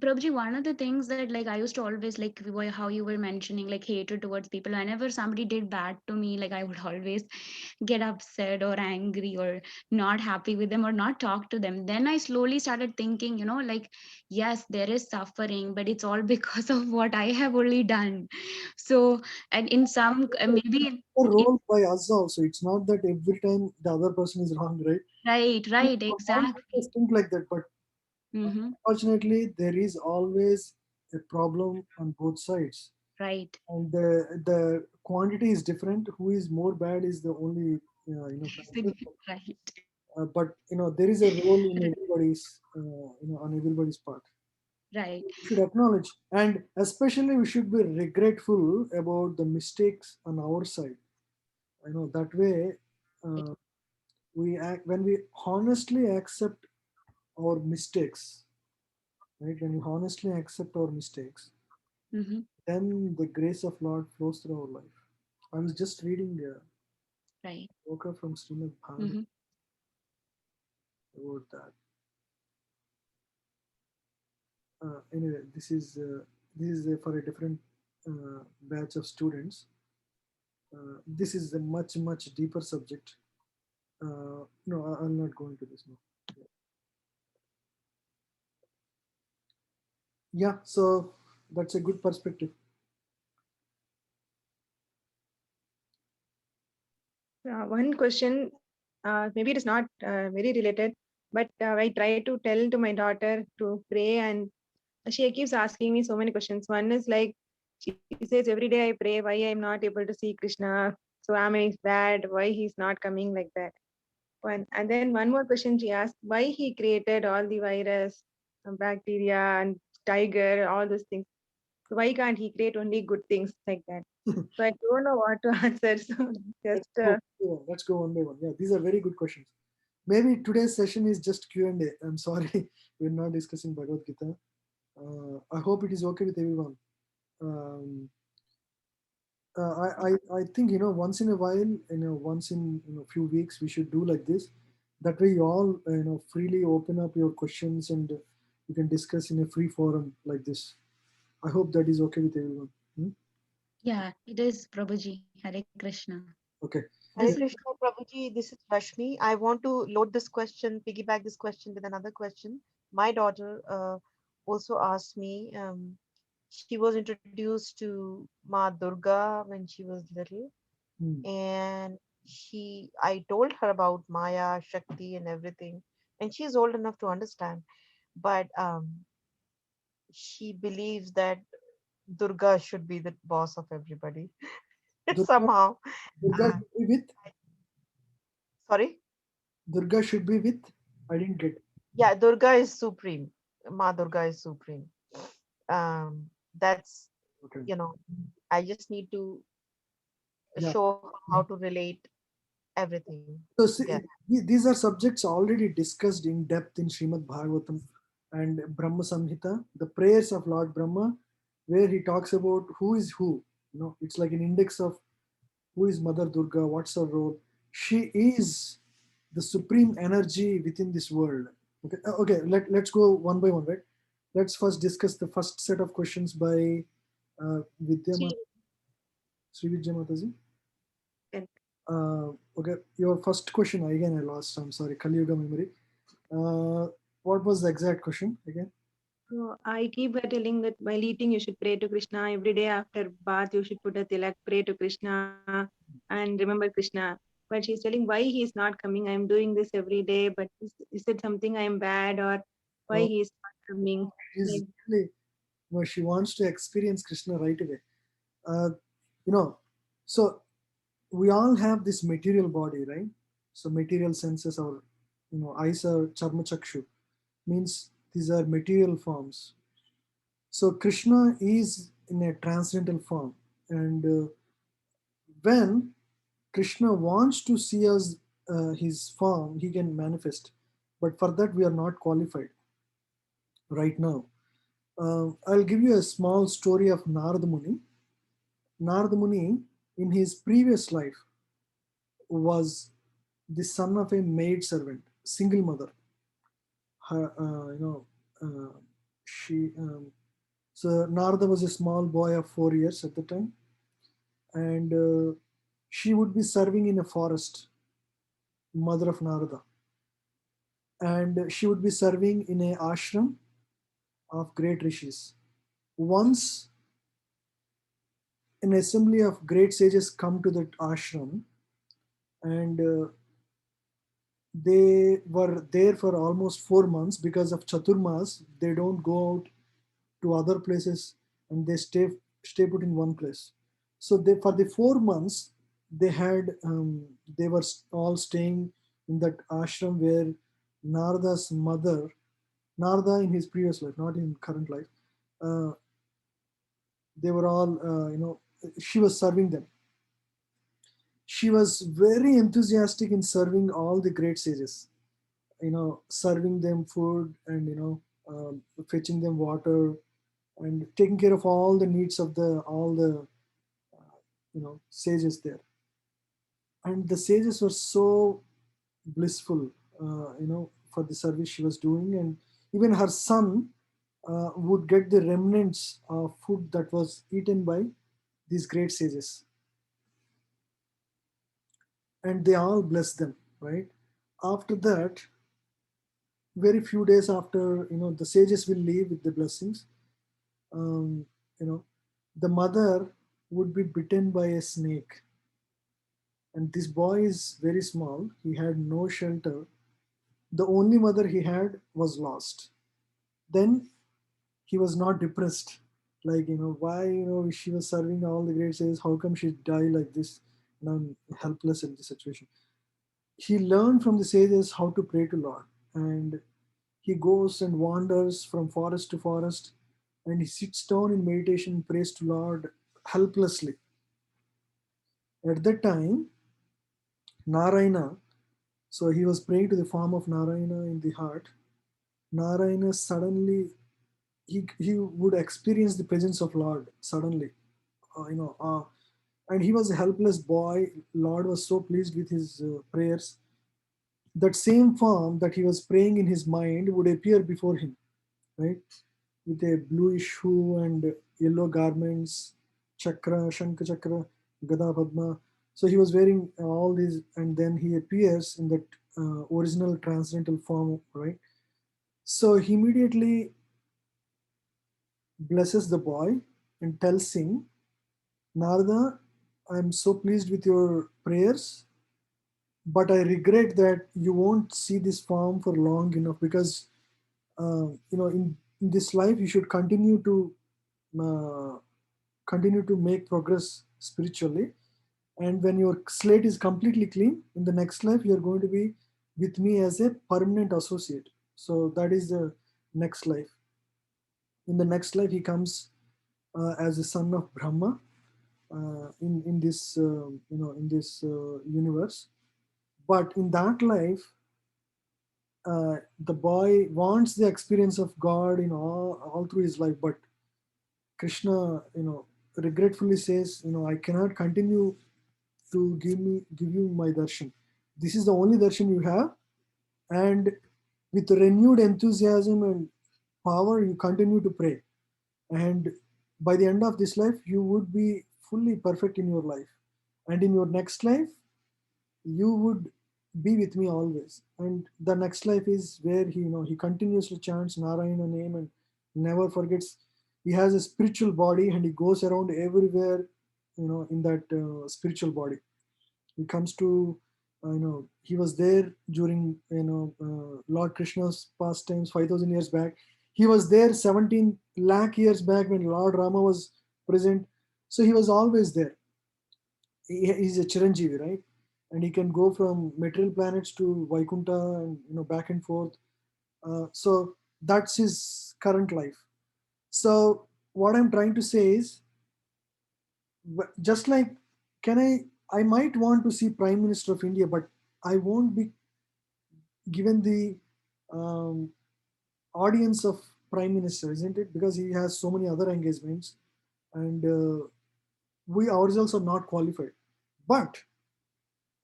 Prabhuji, one of the things that like I used to always like how you were mentioning like hatred towards people. Whenever somebody did bad to me, like I would always get upset or angry or not happy with them or not talk to them. Then I slowly started thinking, like yes, there is suffering, but it's all because of what I have only done. So, and in some maybe
a role by us also. It's not that every time the other person is wrong, right?
right,
Sometimes
exactly.
think like that, but
Mm-hmm.
unfortunately, there is always a problem on both sides,
Right.
and the quantity is different. Who is more bad is the only factor.
Right.
But there is a role in everybody's on everybody's part.
Right.
We should acknowledge, and especially we should be regretful about the mistakes on our side. That way, uh, when we honestly accept our mistakes, right? When we honestly accept our mistakes,
Mm-hmm.
then the grace of Lord flows through our life. I was just reading
Right.
Boka from Srimad Bhagavatam
Mm-hmm.
about that. Anyway, this is for a different batch of students. This is a much deeper subject. No, I'll not go into this now. Yeah, so that's a good perspective.
One question, maybe it is not very related, but I try to tell to my daughter to pray, and she keeps asking me so many questions. One is like, she says, every day I pray, why I'm not able to see Krishna? So am I bad? Why he's not coming like that? One. And then one more question she asked, why he created all the virus, bacteria, and tiger, all those things. So why can't he create only good things like that? So I don't know what to answer. So just
Let's go one by one. Yeah, these are very good questions. Maybe today's session is just Q&A. I'm sorry, we're not discussing Bhagavad Gita. I hope it is okay with everyone. Um, I think once in a while, once in few weeks, we should do like this. That way, you all freely open up your questions and you can discuss in a free forum like this. I hope that is okay with everyone. Hmm?
Yeah, it is, Prabhuji. Hare Krishna.
Okay.
Hare
Yeah.
Krishna, Prabhuji, this is Rashmi. I want to load this question, piggyback this question with another question. My daughter also asked me, she was introduced to Ma Durga when she was little,
Hmm.
and I told her about Maya, Shakti, and everything, and she's old enough to understand, but she believes that Durga should be the boss of everybody
Durga,
somehow.
Durga
Uh,
should be with.
sorry?
Durga should be with. I didn't get.
Yeah, Durga is supreme. Ma Durga is supreme. That's,
Okay.
I just need to
Yeah.
show her how to relate everything
So
together.
these are subjects already discussed in depth in Srimad Bhagavatam and Brahma Samhita, the prayers of Lord Brahma, where he talks about who is who. It's like an index of who is Mother Durga, what's her role. She is the supreme energy within this world. Okay, let's go one by one, right? Let's first discuss the first set of questions by Vidya
she
Sri Vidya Mataji.
can.
Okay, your first question again I lost. I'm sorry, Kali Yuga memory. What was the exact question again?
So I keep her telling that while eating, you should pray to Krishna. Every day after bath, you should put a tilak, pray to Krishna, and remember Krishna. But she's telling why he's not coming. I'm doing this every day, but is it something I'm bad, or why
Oh,
he's not coming?
she's
Like,
really, she wants to experience Krishna right away. Uh, you know, so we all have this material body, right? So material senses, or eyes are charma chakshu, means these are material forms. So Krishna is in a transcendental form, and when Krishna wants to see us, his form, he can manifest. But for that, we are not qualified right now. I'll give you a small story of Narada Muni. Narada Muni, in his previous life, was the son of a maid servant, single mother. Her, she. So Narada was a small boy of 4 years at the time, and she would be serving in a forest, mother of Narada, and she would be serving in a ashram of great rishis. Once an assembly of great sages come to that ashram, and they were there for almost 4 months because of Chaturmas. They don't go out to other places, and they stay put in one place. So they, for the 4 months, they had they were all staying in that ashram where Narada's mother, Narada in his previous life, not in current life, uh, they were all she was serving them. she was very enthusiastic in serving all the great sages, serving them food and, fetching them water and taking care of all the needs of all the, sages there. And the sages were so blissful, for the service she was doing. And even her son would get the remnants of food that was eaten by these great sages. And they all blessed them, right? After that, very few days after, the sages will leave with the blessings, um, you know, the mother would be bitten by a snake. And this boy is very small. He had no shelter. The only mother he had was lost. Then he was not depressed. Like, why, she was serving all the great sages. How come she died like this? And I'm helpless in this situation. He learned from the sages how to pray to Lord. And he goes and wanders from forest to forest, and he sits down in meditation and prays to Lord helplessly. At that time, Narayana, so he was praying to the form of Narayana in the heart. Narayana suddenly, he would experience the presence of Lord suddenly, and he was a helpless boy. Lord was so pleased with his prayers. That same form that he was praying in his mind would appear before him, right? With a bluish hue and yellow garments, chakra, shankha chakra, gada padma. So he was wearing all these, and then he appears in that original transcendental form, right? So he immediately blesses the boy and tells him, Narada, I'm so pleased with your prayers, but I regret that you won't see this form for long enough, because in this life you should continue to make progress spiritually, and when your slate is completely clean, in the next life you're going to be with me as a permanent associate. So that is the next life. In the next life he comes as a son of Brahma, in this universe. But in that life, the boy wants the experience of God in all through his life, but Krishna, regretfully says, I cannot continue to give you my darshan. This is the only darshan you have, and with renewed enthusiasm and power, you continue to pray. And by the end of this life, you would be fully perfect in your life. And in your next life, you would be with me always. And the next life is where he continuously chants Narayana name and never forgets. He has a spiritual body and he goes around everywhere, in that spiritual body. He comes to, he was there during, Lord Krishna's pastimes 5,000 years back. He was there 17 lakh years back when Lord Rama was present. So he was always there. He's a Chiranjeevi, right? And he can go from material planets to Vaikuntha and back and forth. So that's his current life. So what I'm trying to say is, just like, I might want to see Prime Minister of India, but I won't be given the audience of Prime Minister, isn't it? Because he has so many other engagements, and we ourselves are not qualified. But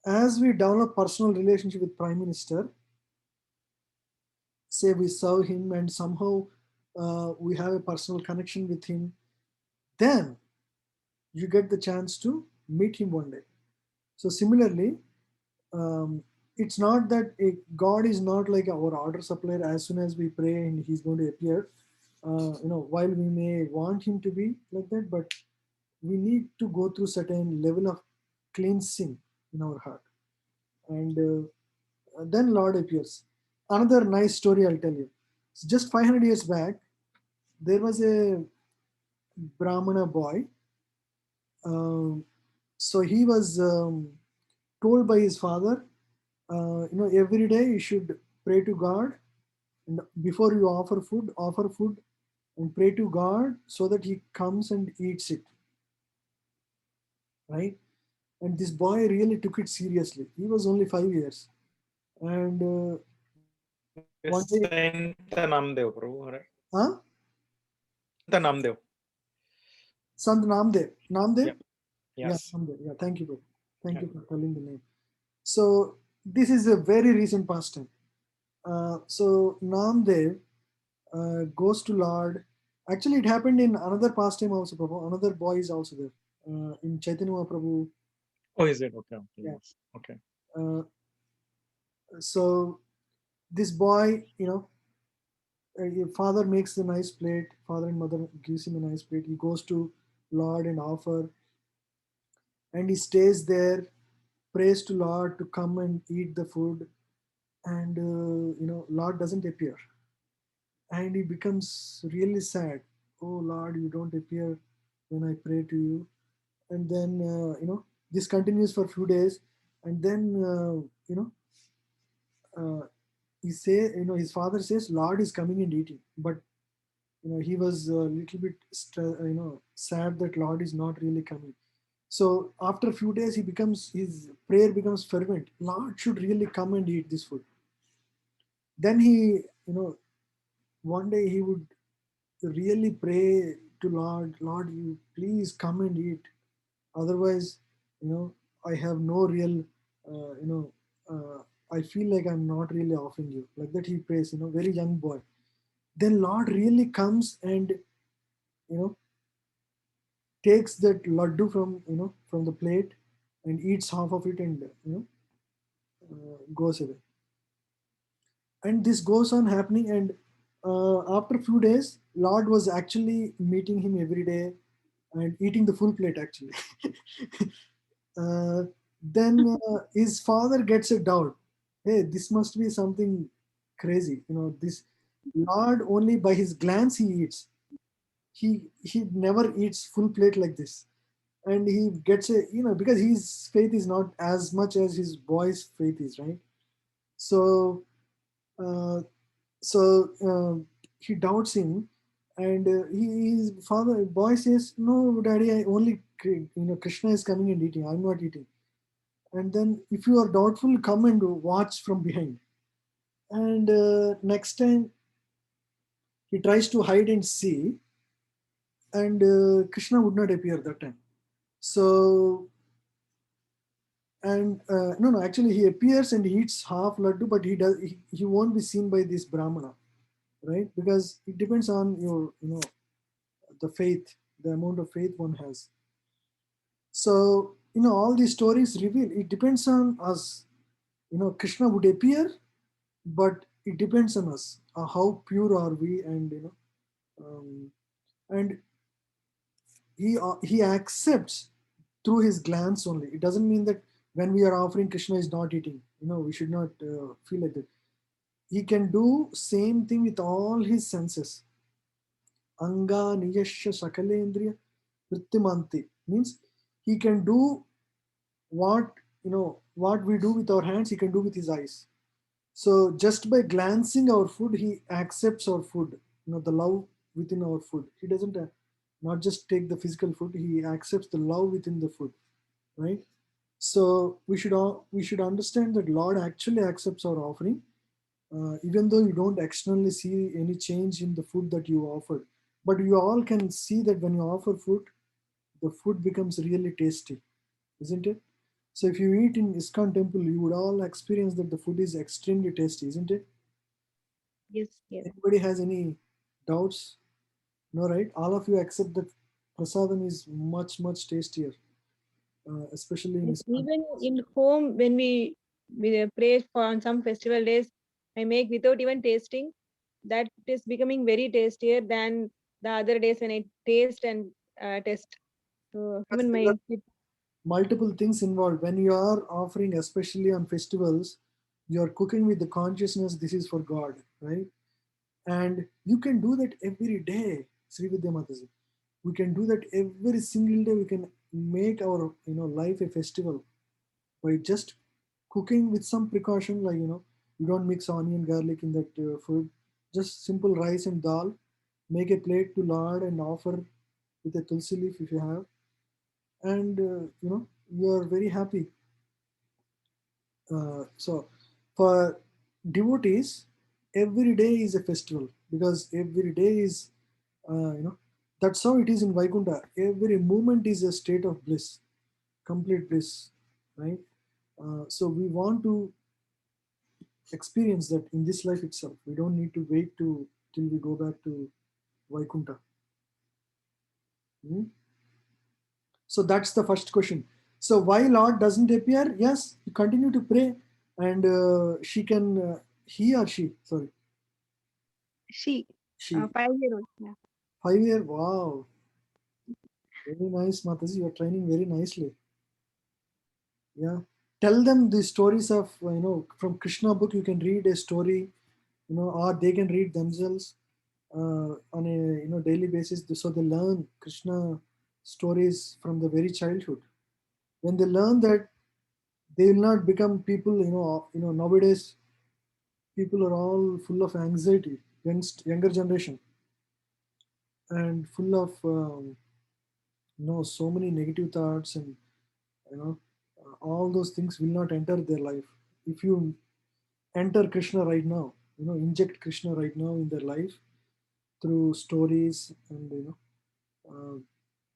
as we develop personal relationship with Prime Minister, say we serve him and somehow we have a personal connection with him, then you get the chance to meet him one day. So similarly, it's not that God is not like our order supplier. As soon as we pray and he's going to appear, while we may want him to be like that, but we need to go through certain level of cleansing in our heart. And then Lord appears. Another nice story I'll tell you. So just 500 years back, there was a Brahmana boy. So he was told by his father, every day you should pray to God, and before you offer food and pray to God so that he comes and eats it, right? And this boy really took it seriously. He was only 5 years. And one day,
Saint Namdev, Prabhu, right?
huh?
Saint Namdev.
Sant Namdev. Namdev?
Yeah.
Yeah,
Yes.
Namdev. Yeah, thank you, bro. Thank
Yeah.
you for telling the name. So this is a very recent pastime. So Namdev goes to Lord. Actually, it happened in another pastime also, Prabhu. Another boy is also there. In Chaitanya Mahaprabhu.
Oh, is it? Okay. Okay.
Yeah.
Yes. Okay.
So this boy, your father makes a nice plate. Father and mother gives him a nice plate. He goes to Lord and offer, and he stays there, prays to Lord to come and eat the food, and Lord doesn't appear, and he becomes really sad. Oh Lord, you don't appear when I pray to you. And then this continues for a few days, and then he say, his father says Lord is coming and eating, but he was a little bit sad that Lord is not really coming. So after a few days, his prayer becomes fervent. Lord should really come and eat this food. Then he, one day he would really pray to Lord, Lord, you please come and eat. Otherwise, I have no real, I feel like I'm not really offering you. Like that he prays, very young boy. Then Lord really comes and, takes that laddu from the plate and eats half of it and, goes away. And this goes on happening, and after a few days Lord was actually meeting him every day and eating the full plate actually. uh, then his father gets a doubt. Hey, this must be something crazy. This Lord only by his glance he eats. He never eats full plate like this. And he gets a, because his faith is not as much as his boy's faith is, right? So uh, he doubts him, and his father boy says, no daddy, I only, Krishna is coming and eating, I'm not eating. And then if you are doubtful, come and watch from behind. And next time he tries to hide and see, and Krishna would not appear that time. So and no, actually he appears and he eats half laddu, but he won't be seen by this brahmana, right? Because it depends on your, the faith, the amount of faith one has. So all these stories reveal it depends on us. Krishna would appear, but it depends on us, how pure are we. And and he accepts through his glance only. It doesn't mean that when we are offering, Krishna is not eating. We should not feel like that. He can do same thing with all his senses. Anga niyasya sakalendriya vrittimanti means he can do what what we do with our hands, he can do with his eyes. So just by glancing our food, he accepts our food. The love within our food. He doesn't not just take the physical food, he accepts the love within the food, right? So we should understand that Lord actually accepts our offering, even though you don't externally see any change in the food that you offered. But you all can see that when you offer food, the food becomes really tasty, isn't it? So if you eat in ISKCON temple, you would all experience that the food is extremely tasty, isn't it?
Yes, yes.
Anybody has any doubts? No, right? All of you accept that prasadam is much, much tastier, especially in
Yes,
ISKCON.
even in home, when we pray for on some festival days, I make without even tasting. That is becoming very tastier than the other days when I taste and test. So even
There are
my
multiple things involved. When you are offering, especially on festivals, you are cooking with the consciousness this is for God, right? And you can do that every day, Sri Vidya Mataji. We can do that every single day. We can make our life a festival by just cooking with some precaution, like you don't mix onion garlic in that food. Just simple rice and dal. Make a plate to Lord and offer with a tulsi leaf if you have. And you are very happy. So for devotees, every day is a festival because every day is, that's how it is in Vaikuntha. Every moment is a state of bliss, complete bliss, right? So we want to experience that in this life itself. We don't need to wait till we go back to Vaikuntha. Hmm? So that's the first question. So why Lord doesn't appear? Yes, you continue to pray, and she can, he or she, sorry,
She,
she,
5-year-old. Yeah.
5 year. Wow, very nice, Mataji. You are training very nicely. Yeah, tell them the stories of from Krishna book. You can read a story, or they can read themselves on a daily basis. So they learn Krishna stories from the very childhood. When they learn that, they will not become people. Nowadays people are all full of anxiety. Younger generation and full of so many negative thoughts, and you know all those things will not enter their life. If you enter Krishna right now, inject Krishna right now in their life through stories, and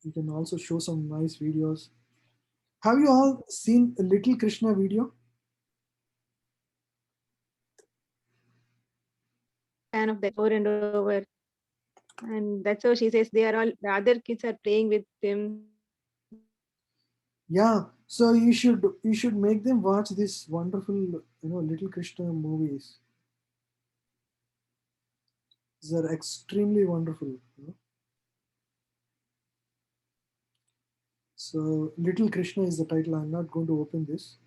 you can also show some nice videos. Have you all seen a Little Krishna video?
Fan of that over and over. And that's how she says they are all, the other kids are playing with him.
Yeah, so you should make them watch this wonderful Little Krishna movies. These are extremely wonderful. So Little Krishna is the title. I'm not going to open this,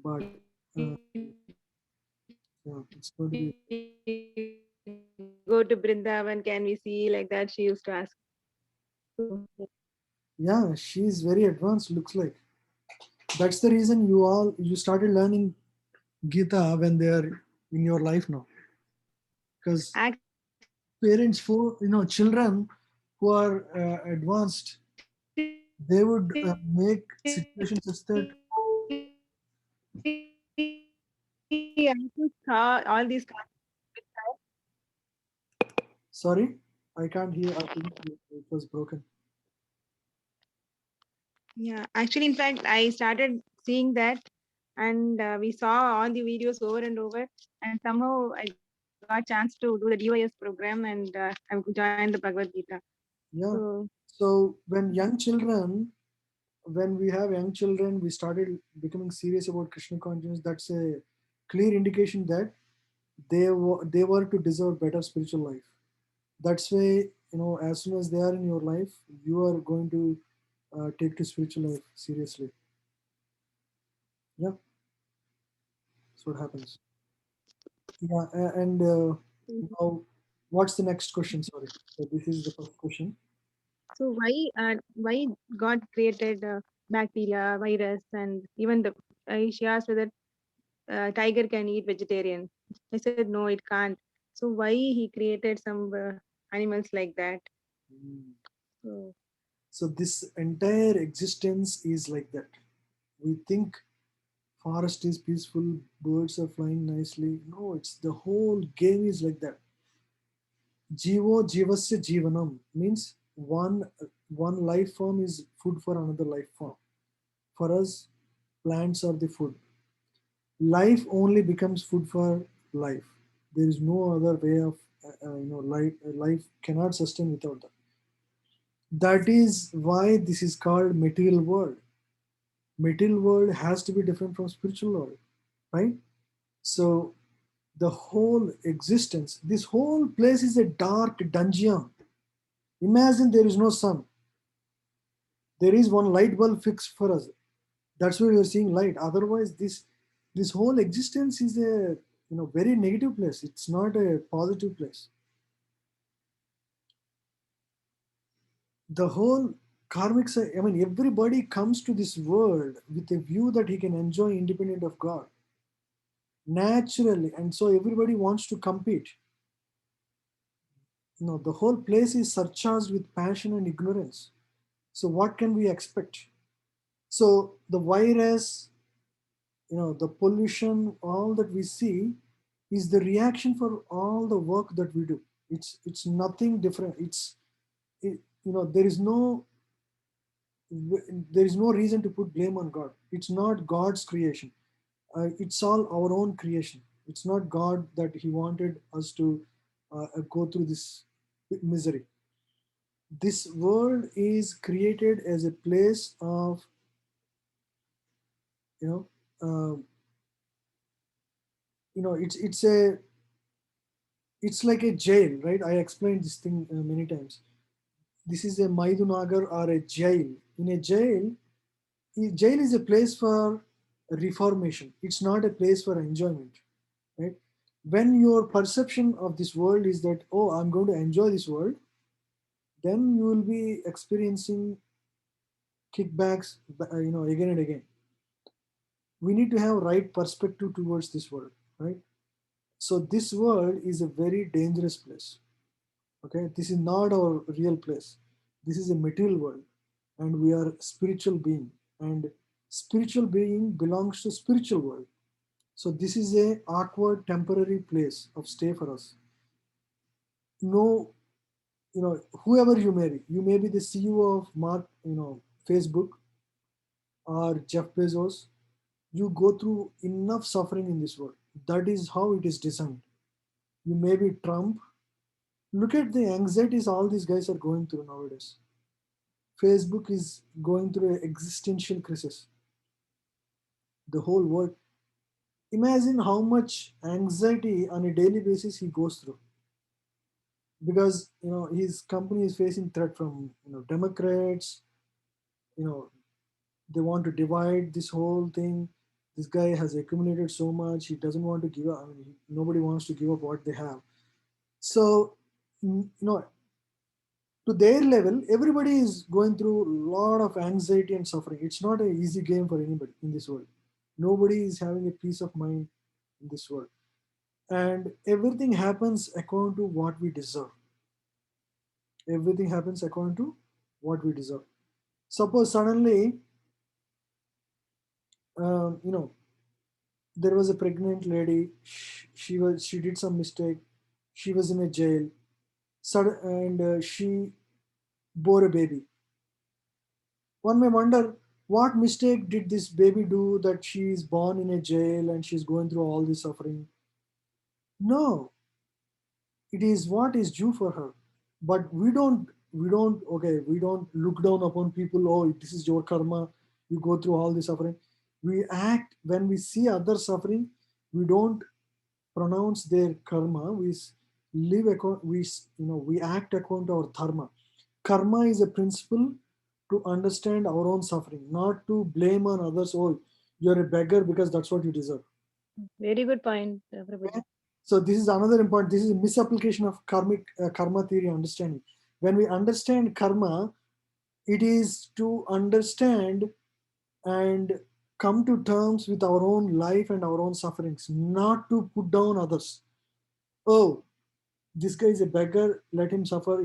but uh, yeah, it's going to be.
Go to Brindavan, can we see, like that she used to ask. So,
Yeah, she's very advanced. Looks like that's the reason you started learning Gita when they are in your life now, because
actually,
parents for children who are advanced, they would make situations such that.
I just saw all these
Sorry, I can't hear. I think it was broken.
Yeah, actually, in fact, I started seeing that, and we saw all the videos over and over, and somehow I got chance to do the DYS program, and I joined the Bhagavad Gita.
Yeah.
So
So when we have young children, we started becoming serious about Krishna consciousness. That's a clear indication that they were to deserve better spiritual life. That's why as soon as they are in your life, you are going to take to spiritual life seriously. Yeah, that's what happens. Yeah, and now what's the next question? Sorry, so this is the first question.
so why God created bacteria, virus, and even the she asked whether tiger can eat vegetarian. I said no, it can't. So why he created some animals like that?
Mm.
So
So this entire existence is like that. We think forest is peaceful, birds are flying nicely. No, it's the whole game is like that. Jivo jivasya jivanam means one life form is food for another life form. For us, plants are the food. Life only becomes food for life. There is no other way of life cannot sustain without that. That is why this is called material world. Material world has to be different from spiritual world, right? So the whole existence, this whole place is a dark dungeon. Imagine there is no sun. There is one light bulb fixed for us. That's why we are seeing light. Otherwise, this whole existence is a very negative place. It's not a positive place. The whole karmic I mean, everybody comes to this world with a view that he can enjoy independent of God naturally, and so everybody wants to compete. The whole place is surcharged with passion and ignorance. So what can we expect? So the virus, the pollution, all that we see is the reaction for all the work that we do. It's nothing different. There is no reason to put blame on God. It's not God's creation. It's all our own creation. It's not God that He wanted us to go through this misery. This world is created as a place of, uh, it's like a jail, right? I explained this thing many times. This is a Maidunagar or a jail. In a jail is a place for reformation. It's not a place for enjoyment, right? When your perception of this world is that, oh, I'm going to enjoy this world, then you will be experiencing kickbacks, again and again. We need to have right perspective towards this world, right? So this world is a very dangerous place. Okay, this is not our real place. This is a material world, and we are spiritual being, and spiritual being belongs to spiritual world. So this is a awkward temporary place of stay for us. No, whoever you may be the CEO of Facebook or Jeff Bezos. You go through enough suffering in this world. That is how it is designed. You may be Trump. Look at the anxieties all these guys are going through nowadays. Facebook is going through an existential crisis. The whole world. Imagine how much anxiety on a daily basis he goes through. Because his company is facing threat from Democrats. They want to divide this whole thing. This guy has accumulated so much. He doesn't want to give up. Nobody wants to give up what they have. So, to their level, everybody is going through a lot of anxiety and suffering. It's not an easy game for anybody in this world. Nobody is having a peace of mind in this world. And everything happens according to what we deserve. Everything happens according to what we deserve. Suppose suddenly, there was a pregnant lady. She did some mistake. She was in a jail, and she bore a baby. One may wonder, what mistake did this baby do that she is born in a jail and she's going through all this suffering? No, it is what is due for her. But we don't look down upon people. Oh, this is your karma. You go through all this suffering. We act when we see others suffering. We don't pronounce their karma. We act according to our dharma. Karma is a principle to understand our own suffering, not to blame on others. Oh, you're a beggar because that's what you deserve.
Very good point, Prabhuji.
So this is another important. This is a misapplication of karma theory understanding. When we understand karma, it is to understand and come to terms with our own life and our own sufferings, not to put down others. Oh, this guy is a beggar, let him suffer.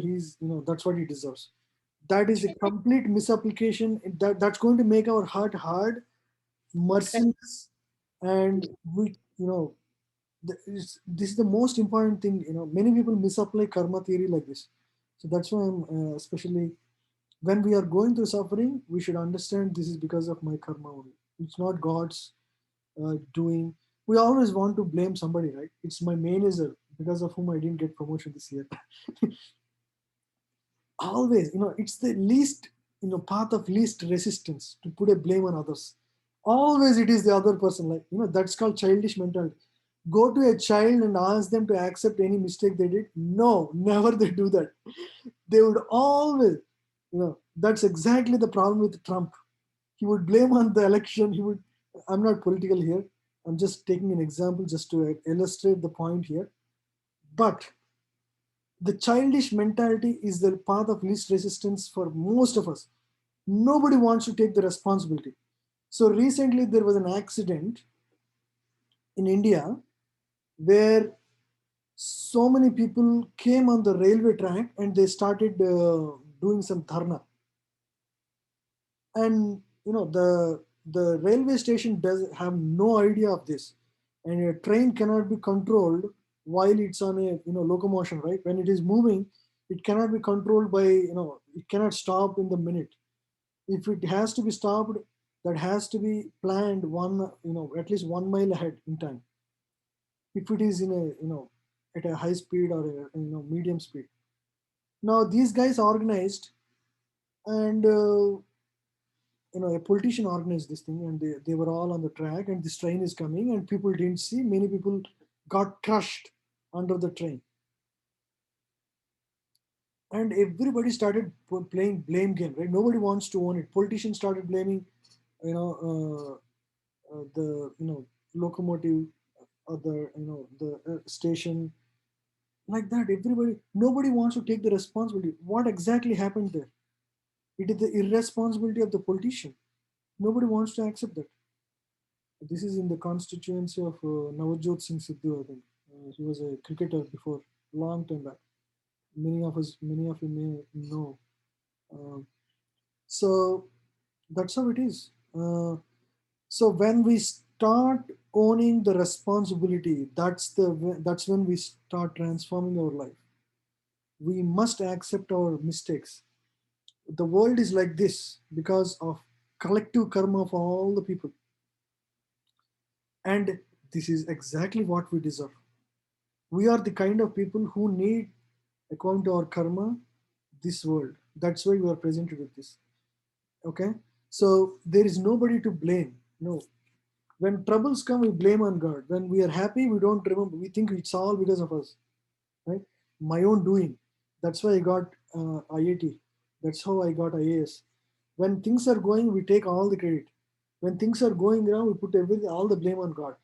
That's what he deserves. That is a complete misapplication. That's going to make our heart hard, merciless, and this is the most important thing. Many people misapply karma theory like this. So that's why I'm especially when we are going through suffering, we should understand this is because of my karma only. It's not God's doing. We always want to blame somebody, right? It's my manager because of whom I didn't get promotion this year. Always, it's the least, path of least resistance to put a blame on others. Always it is the other person. Like, that's called childish mentality. Go to a child and ask them to accept any mistake they did. No, never they do that. They would always, that's exactly the problem with Trump. He would blame on the election. I'm not political here. I'm just taking an example just to illustrate the point here. But the childish mentality is the path of least resistance for most of us. Nobody wants to take the responsibility. So recently there was an accident in India where so many people came on the railway track and they started doing some dharna. And the railway station does have no idea of this, and a train cannot be controlled while it's on a locomotion, right? When it is moving, it cannot be controlled by it cannot stop in the minute. If it has to be stopped, that has to be planned at least 1 mile ahead in time. If it is in a at a high speed or a medium speed. Now these guys organized, and a politician organized this thing, and they were all on the track, and this train is coming, and people didn't see. Many people got crushed under the train, and everybody started playing blame game, right? Nobody wants to own it. Politicians started blaming the locomotive or the station, like that. Nobody wants to take the responsibility. What exactly happened there? It is the irresponsibility of the politician. Nobody wants to accept that. This is in the constituency of Navjot Singh Sidhu, I think. He was a cricketer before, long time back. Many of you may know. So that's how it is. So when we start owning the responsibility, that's when we start transforming our life. We must accept our mistakes. The world is like this because of collective karma of all the people. And this is exactly what we deserve. We are the kind of people who need, according to our karma, this world. That's why we are presented with this. Okay? So there is nobody to blame. No. When troubles come, we blame on God. When we are happy, we don't remember. We think it's all because of us. Right? My own doing. That's why I got IIT. That's how I got IAS. When things are going, we take all the credit. When things are going wrong, we put all the blame on God.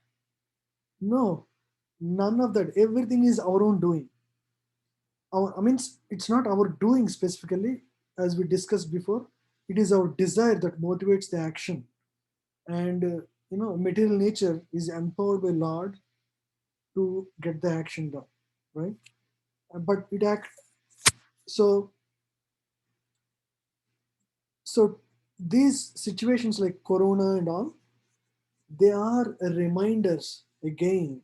No, none of that. Everything is our own doing. It's not our doing specifically, as we discussed before. It is our desire that motivates the action. And material nature is empowered by Lord to get the action done, right? But it acts. So these situations like Corona and all, they are reminders again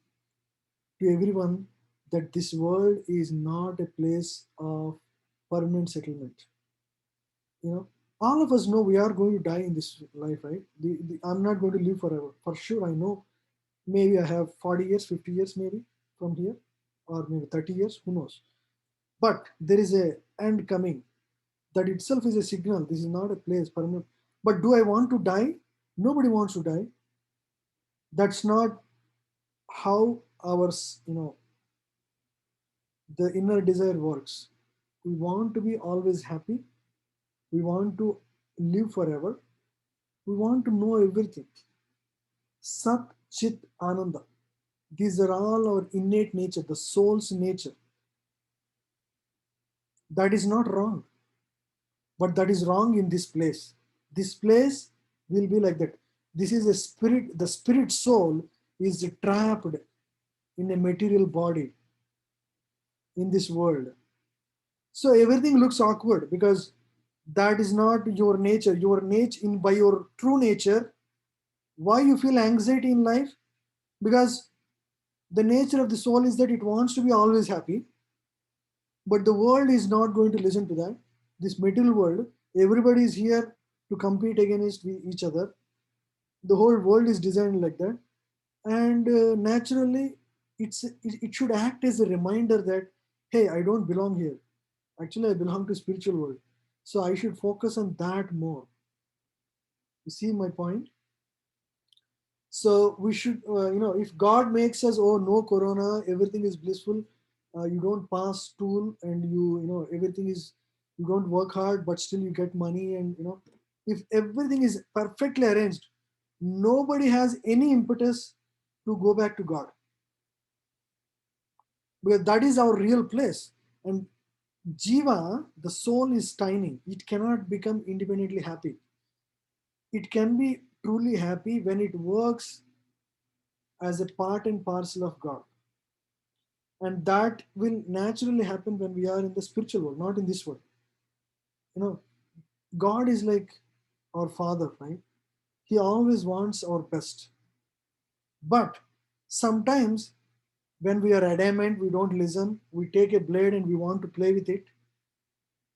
to everyone that this world is not a place of permanent settlement. All of us know we are going to die in this life, right? I'm not going to live forever. For sure, I know. Maybe I have 40 years, 50 years maybe from here, or maybe 30 years, who knows. But there is a end coming. That itself is a signal. This is not a place permanent. But do I want to die? Nobody wants to die. That's not how our, the inner desire works. We want to be always happy. We want to live forever. We want to know everything. Sat, Chit, Ananda. These are all our innate nature, the soul's nature. That is not wrong. But that is wrong in this place. This place will be like that. This is a spirit. The spirit soul is trapped in a material body in this world. So everything looks awkward because that is not your nature. Your nature, by your true nature, why you feel anxiety in life? Because the nature of the soul is that it wants to be always happy. But the world is not going to listen to that. This material world, everybody is here to compete against each other. The whole world is designed like that. And naturally, it should act as a reminder that, hey, I don't belong here. Actually, I belong to spiritual world. So I should focus on that more. You see my point? So we should, if God makes us, oh, no corona, everything is blissful, you don't pass stool, and everything is, you don't work hard, but still you get money, and if everything is perfectly arranged, nobody has any impetus to go back to God, because that is our real place. And Jiva, the soul, is tiny. It cannot become independently happy. It can be truly happy when it works as a part and parcel of God. And that will naturally happen when we are in the spiritual world, not in this world. God is like our Father, right? He always wants our best. But sometimes when we are adamant, we don't listen, we take a blade and we want to play with it.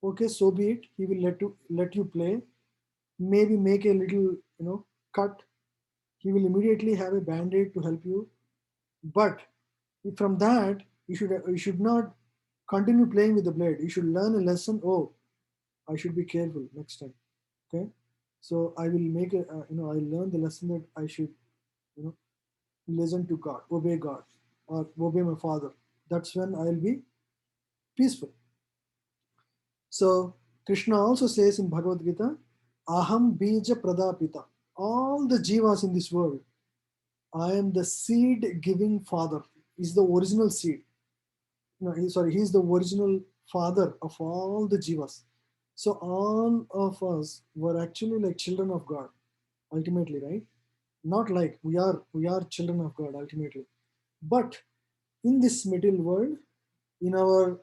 Okay, so be it. He will let you play. Maybe make a little, cut. He will immediately have a band-aid to help you. But from that, you should not continue playing with the blade. You should learn a lesson. Oh, I should be careful next time. Okay, so I will make a I learn the lesson that I should you know listen to God, obey God, or obey my father. That's when I'll be peaceful. So Krishna also says in Bhagavad Gita, Aham Bija Pradapita. All the jivas in this world, I am the seed giving father. He's the original seed. No, he's the original father of all the jivas. So all of us were actually like children of God, ultimately, right? Not like we are children of God ultimately. But in this material world, in our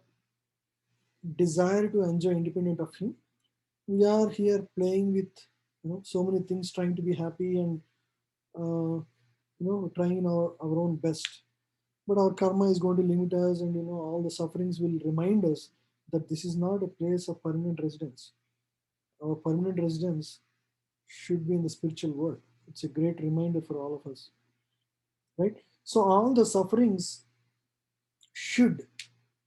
desire to enjoy independent of Him, we are here playing with so many things, trying to be happy and trying our own best. But our karma is going to limit us, and all the sufferings will remind us that this is not a place of permanent residence. Our permanent residence should be in the spiritual world. It's a great reminder for all of us, right? So all the sufferings should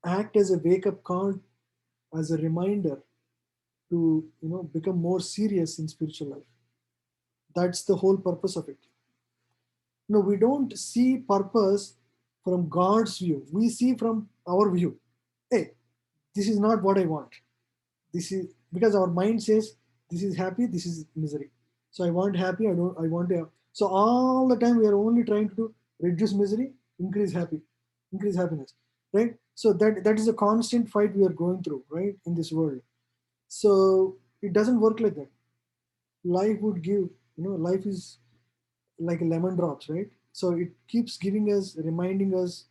act as a wake-up call, as a reminder to become more serious in spiritual life. That's the whole purpose of it. We don't see purpose from God's view. We see from our view. Hey, this is not what I want. This is because our mind says this is happy, this is misery. So I want happy, I want to have. So all the time we are only trying to do reduce misery, increase happiness, right? So that is a constant fight we are going through, right, in this world. So it doesn't work like that. Life would give, life is like a lemon drops, right? So it keeps giving us, reminding us,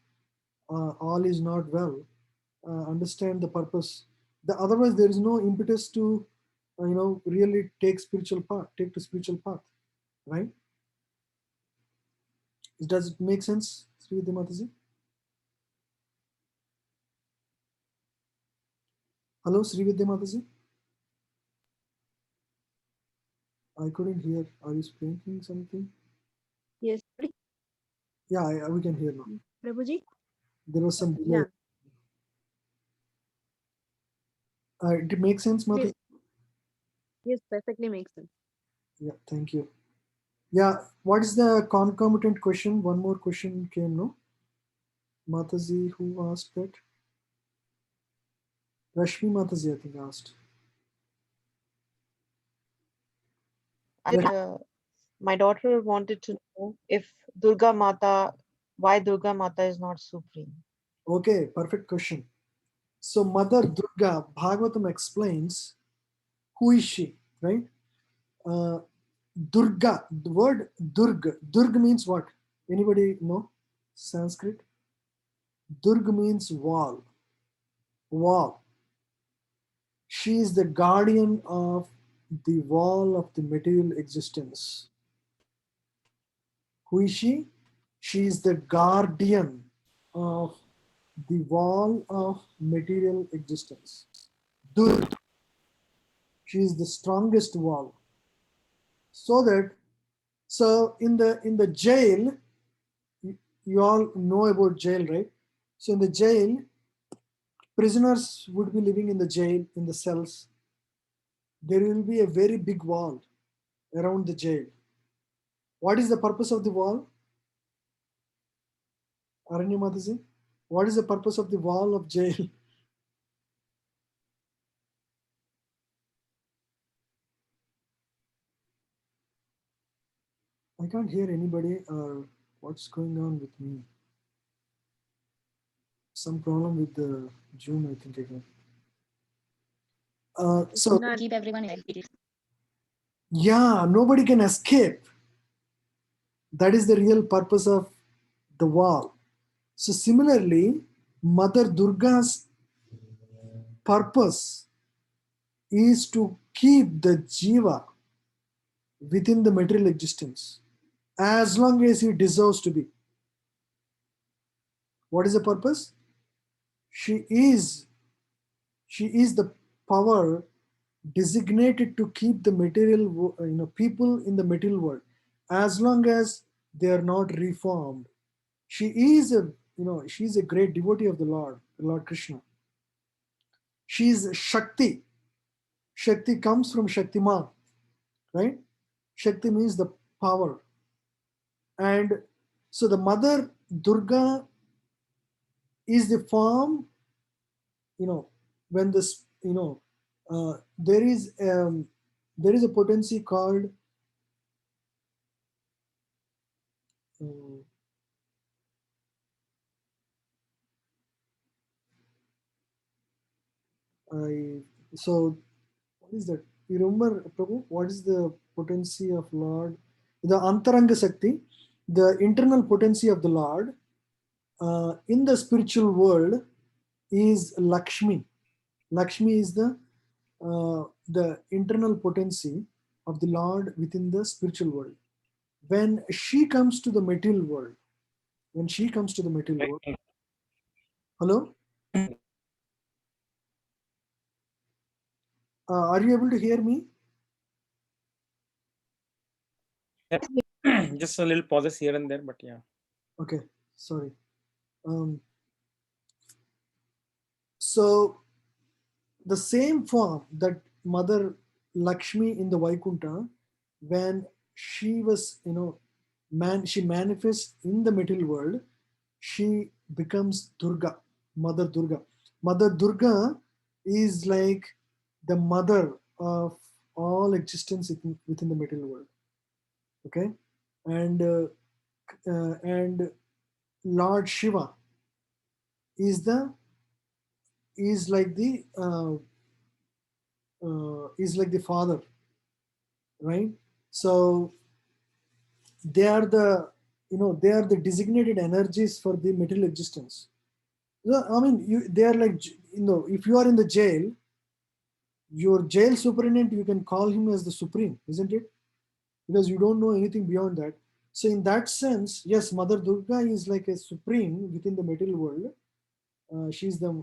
all is not well. Understand the purpose. Otherwise, there is no impetus to, really take to spiritual path, right? Does it make sense, Sri Vidya Mataji? Hello, Sri Vidya Mataji. I couldn't hear. Are you speaking something?
Yes,
Yeah, we can hear now.
Prabhuji.
There was some delay.
Yeah.
It makes sense, Mataji?
Yes, perfectly makes sense.
Yeah, thank you. Yeah, what is the concomitant question? One more question came, no? Mataji, who asked that? Rashmi Mataji, I think, asked.
My daughter wanted to know if Durga Mata, why Durga Mata is not supreme.
Okay, perfect question. So Mother Durga, Bhagavatam explains who is she, right? Durga, the word Durg means what? Anybody know Sanskrit? Durg means wall. She is the guardian of the wall of the material existence. Who is she? She is the guardian of the wall of material existence. Durg. She is the strongest wall. So in the jail, you all know about jail, right? So in the jail, prisoners would be living in the jail, in the cells. There will be a very big wall around the jail. What is the purpose of the wall? Aranya Mataji, what is the purpose of the wall of jail? I can't hear anybody. What's going on with me? Some problem with the Zoom, I think, again. So
keep everyone in.
yeah, nobody can escape. That is the real purpose of the wall. So similarly, Mother Durga's purpose is to keep the jiva, within the material existence, as long as he deserves to be. What is the purpose? She is the power designated to keep the people in the material world, as long as they are not reformed. She is she's a great devotee of the Lord Krishna. She is Shakti. Shakti comes from Shaktiman, right? Shakti means the power. And so the mother Durga is the form, when this, there is a potency called so what is that? You remember, Prabhu, what is the potency of Lord? The Antaranga Sakti, the internal potency of the Lord in the spiritual world is Lakshmi. Lakshmi is the internal potency of the Lord within the spiritual world. When she comes to the material world, hello? Are you able to hear me?
Just a little pauses here and there, but yeah.
Okay, sorry. So the same form that Mother Lakshmi in the Vaikuntha, when she was, she manifests in the material world, she becomes Durga, Mother Durga. Mother Durga is like the mother of all existence within the material world. Okay, and Lord Shiva is like the father, right? So they are the designated energies for the material existence. I mean, they are like, if you are in the jail, your jail superintendent, you can call him as the supreme, isn't it? Because you don't know anything beyond that. So in that sense, yes, Mother Durga is like a supreme within the material world. She's the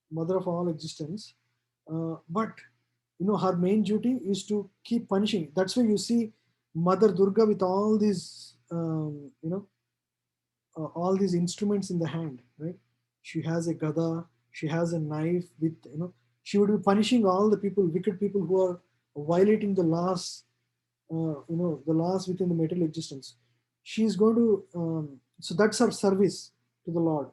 mother of all existence. But her main duty is to keep punishing. That's why you see Mother Durga with all these all these instruments in the hand, right? She has a gada, she has a knife with, she would be punishing all the people, wicked people who are violating the laws, the laws within the material existence. She's going to, so that's her service to the Lord.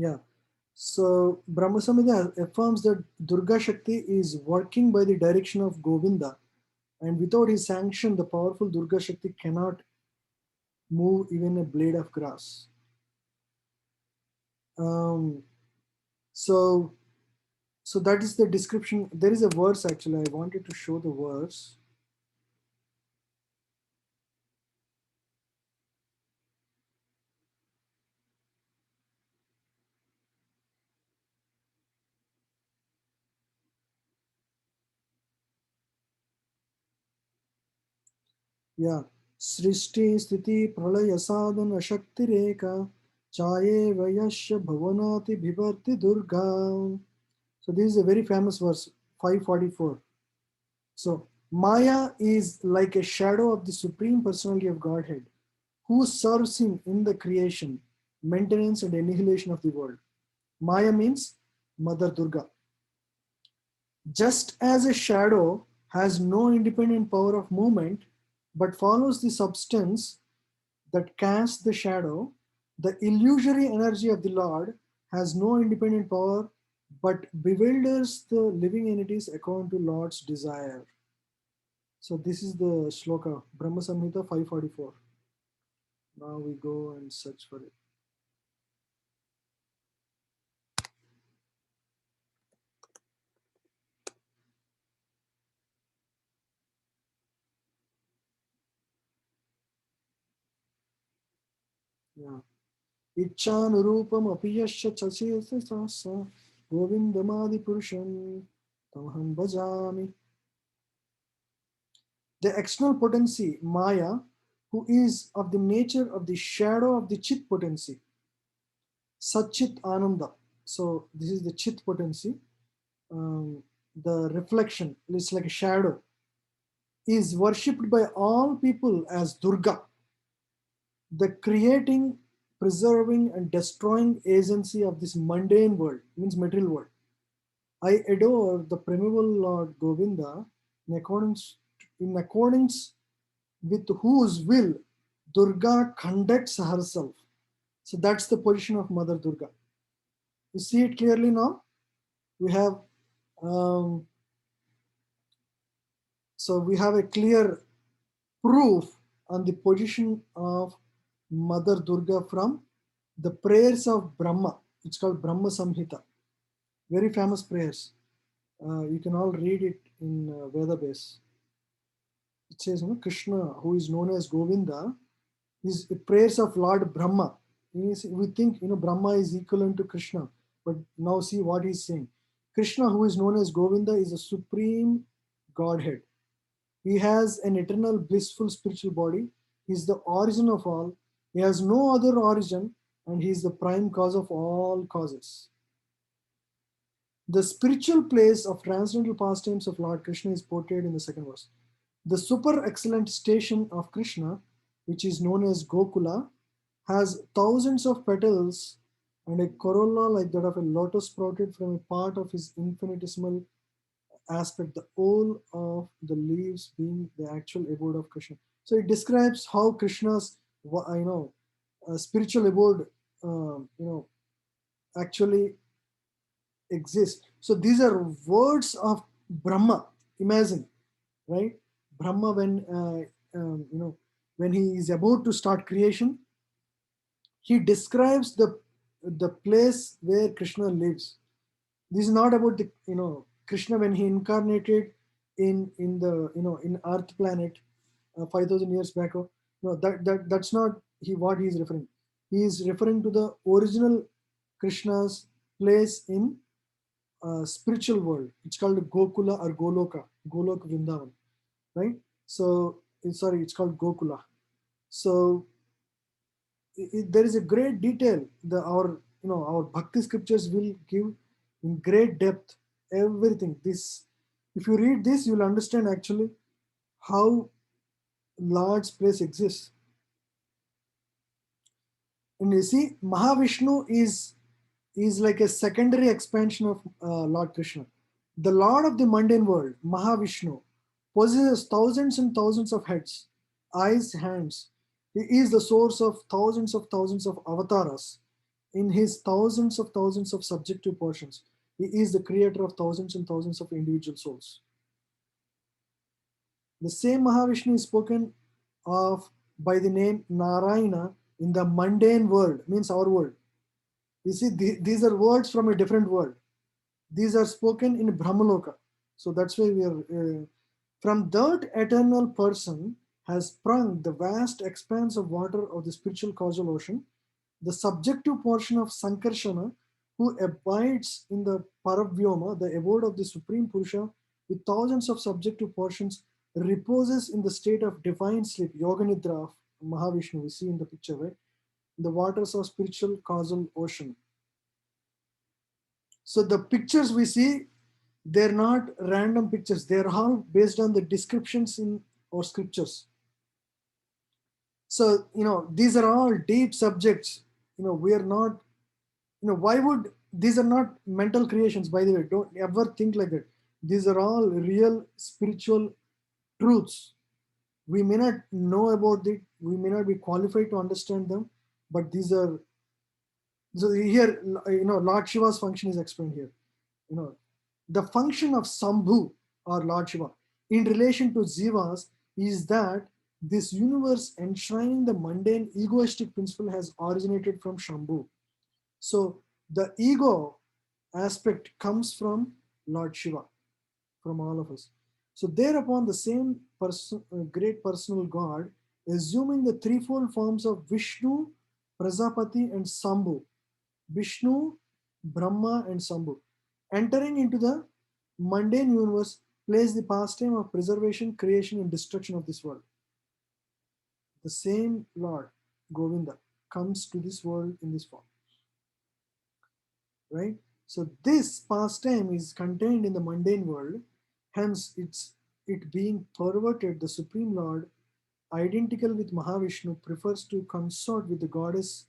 Yeah. So Brahma Samhita affirms that Durga Shakti is working by the direction of Govinda, and without his sanction, the powerful Durga Shakti cannot move even a blade of grass. So that is the description. There is a verse actually. I wanted to show the verse. Yeah. Srishti Sthiti Pralaya Sadhana Shakti Reka Chaye Vayasya Bhavanati Bhivarti Durga. So this is a very famous verse, 544. So Maya is like a shadow of the Supreme Personality of Godhead, who serves him in the creation, maintenance, and annihilation of the world. Maya means Mother Durga. Just as a shadow has no independent power of movement, but follows the substance that casts the shadow, the illusory energy of the Lord has no independent power, but bewilders the living entities according to Lord's desire. So this is the shloka, Brahma Samhita 544. Now we go and search for it. Yeah. Ichanurupam apiyasya chasya sasa Govindamadi Purusham Tamham Bhajami. The external potency, Maya, who is of the nature of the shadow of the Chit potency, Satchit Ananda. So this is the Chit potency. The reflection is like a shadow, is worshipped by all people as Durga, the creating, preserving, and destroying agency of this mundane world, means material world. I adore the primeval Lord Govinda in accordance with whose will Durga conducts herself. So that's the position of Mother Durga. You see it clearly now? We have so we have a clear proof on the position of Mother Durga from the prayers of Brahma. It's called Brahma Samhita. Very famous prayers. You can all read it in Veda base. It says, Krishna, who is known as Govinda, is the prayers of Lord Brahma. We think, Brahma is equivalent to Krishna, but now see what he's saying. Krishna, who is known as Govinda, is a supreme Godhead. He has an eternal blissful spiritual body. He is the origin of all. He has no other origin, and he is the prime cause of all causes. The spiritual place of transcendental pastimes of Lord Krishna is portrayed in the second verse. The super excellent station of Krishna, which is known as Gokula, has thousands of petals and a corolla like that of a lotus sprouted from a part of his infinitesimal aspect, the whole of the leaves being the actual abode of Krishna. So it describes how Krishna's spiritual abode actually exists. So these are words of Brahma. Imagine, right? Brahma, when he is about to start creation, he describes the place where Krishna lives. This is not about the Krishna when he incarnated in Earth planet 5,000 years back. No, that's not what he is referring. He is referring to the original Krishna's place in spiritual world. It's called Gokula or Goloka Vrindavan, right? So it's called Gokula. So there is a great detail. Our bhakti scriptures will give in great depth everything. This, if you read this, you will understand actually how Lord's place exists. And you see, Mahavishnu is like a secondary expansion of Lord Krishna. The Lord of the mundane world, Mahavishnu, possesses thousands and thousands of heads, eyes, hands. He is the source of thousands of avatars in his thousands of subjective portions. He is the creator of thousands and thousands of individual souls. The same Mahavishnu is spoken of by the name Narayana in the mundane world, means our world. You see, these are words from a different world. These are spoken in Brahmaloka. So that's why we are, from that eternal person has sprung the vast expanse of water of the spiritual causal ocean, the subjective portion of Sankarshana, who abides in the Paravyoma, the abode of the Supreme Purusha, with thousands of subjective portions, reposes in the state of divine sleep, Yoga Nidra of Mahavishnu, we see in the picture, right? The waters of spiritual causal ocean. So the pictures we see, They're not random pictures. They're all based on the descriptions in our scriptures. So, these are all deep subjects. We are not, why would, these are not mental creations, by the way. Don't ever think like that. These are all real spiritual truths. We may not know about it. We may not be qualified to understand them, but these are, so here, Lord Shiva's function is explained here. The function of Sambhu or Lord Shiva in relation to Jivas is that this universe enshrining the mundane egoistic principle has originated from Shambhu. So the ego aspect comes from Lord Shiva, from all of us. So thereupon the same great personal God, assuming the threefold forms of Vishnu, Prajapati and Sambhu, Vishnu, Brahma and Sambhu, entering into the mundane universe, plays the pastime of preservation, creation and destruction of this world. The same Lord, Govinda, comes to this world in this form. Right? So this pastime is contained in the mundane world, hence it being perverted, the Supreme Lord, identical with Mahavishnu, prefers to consort with the goddess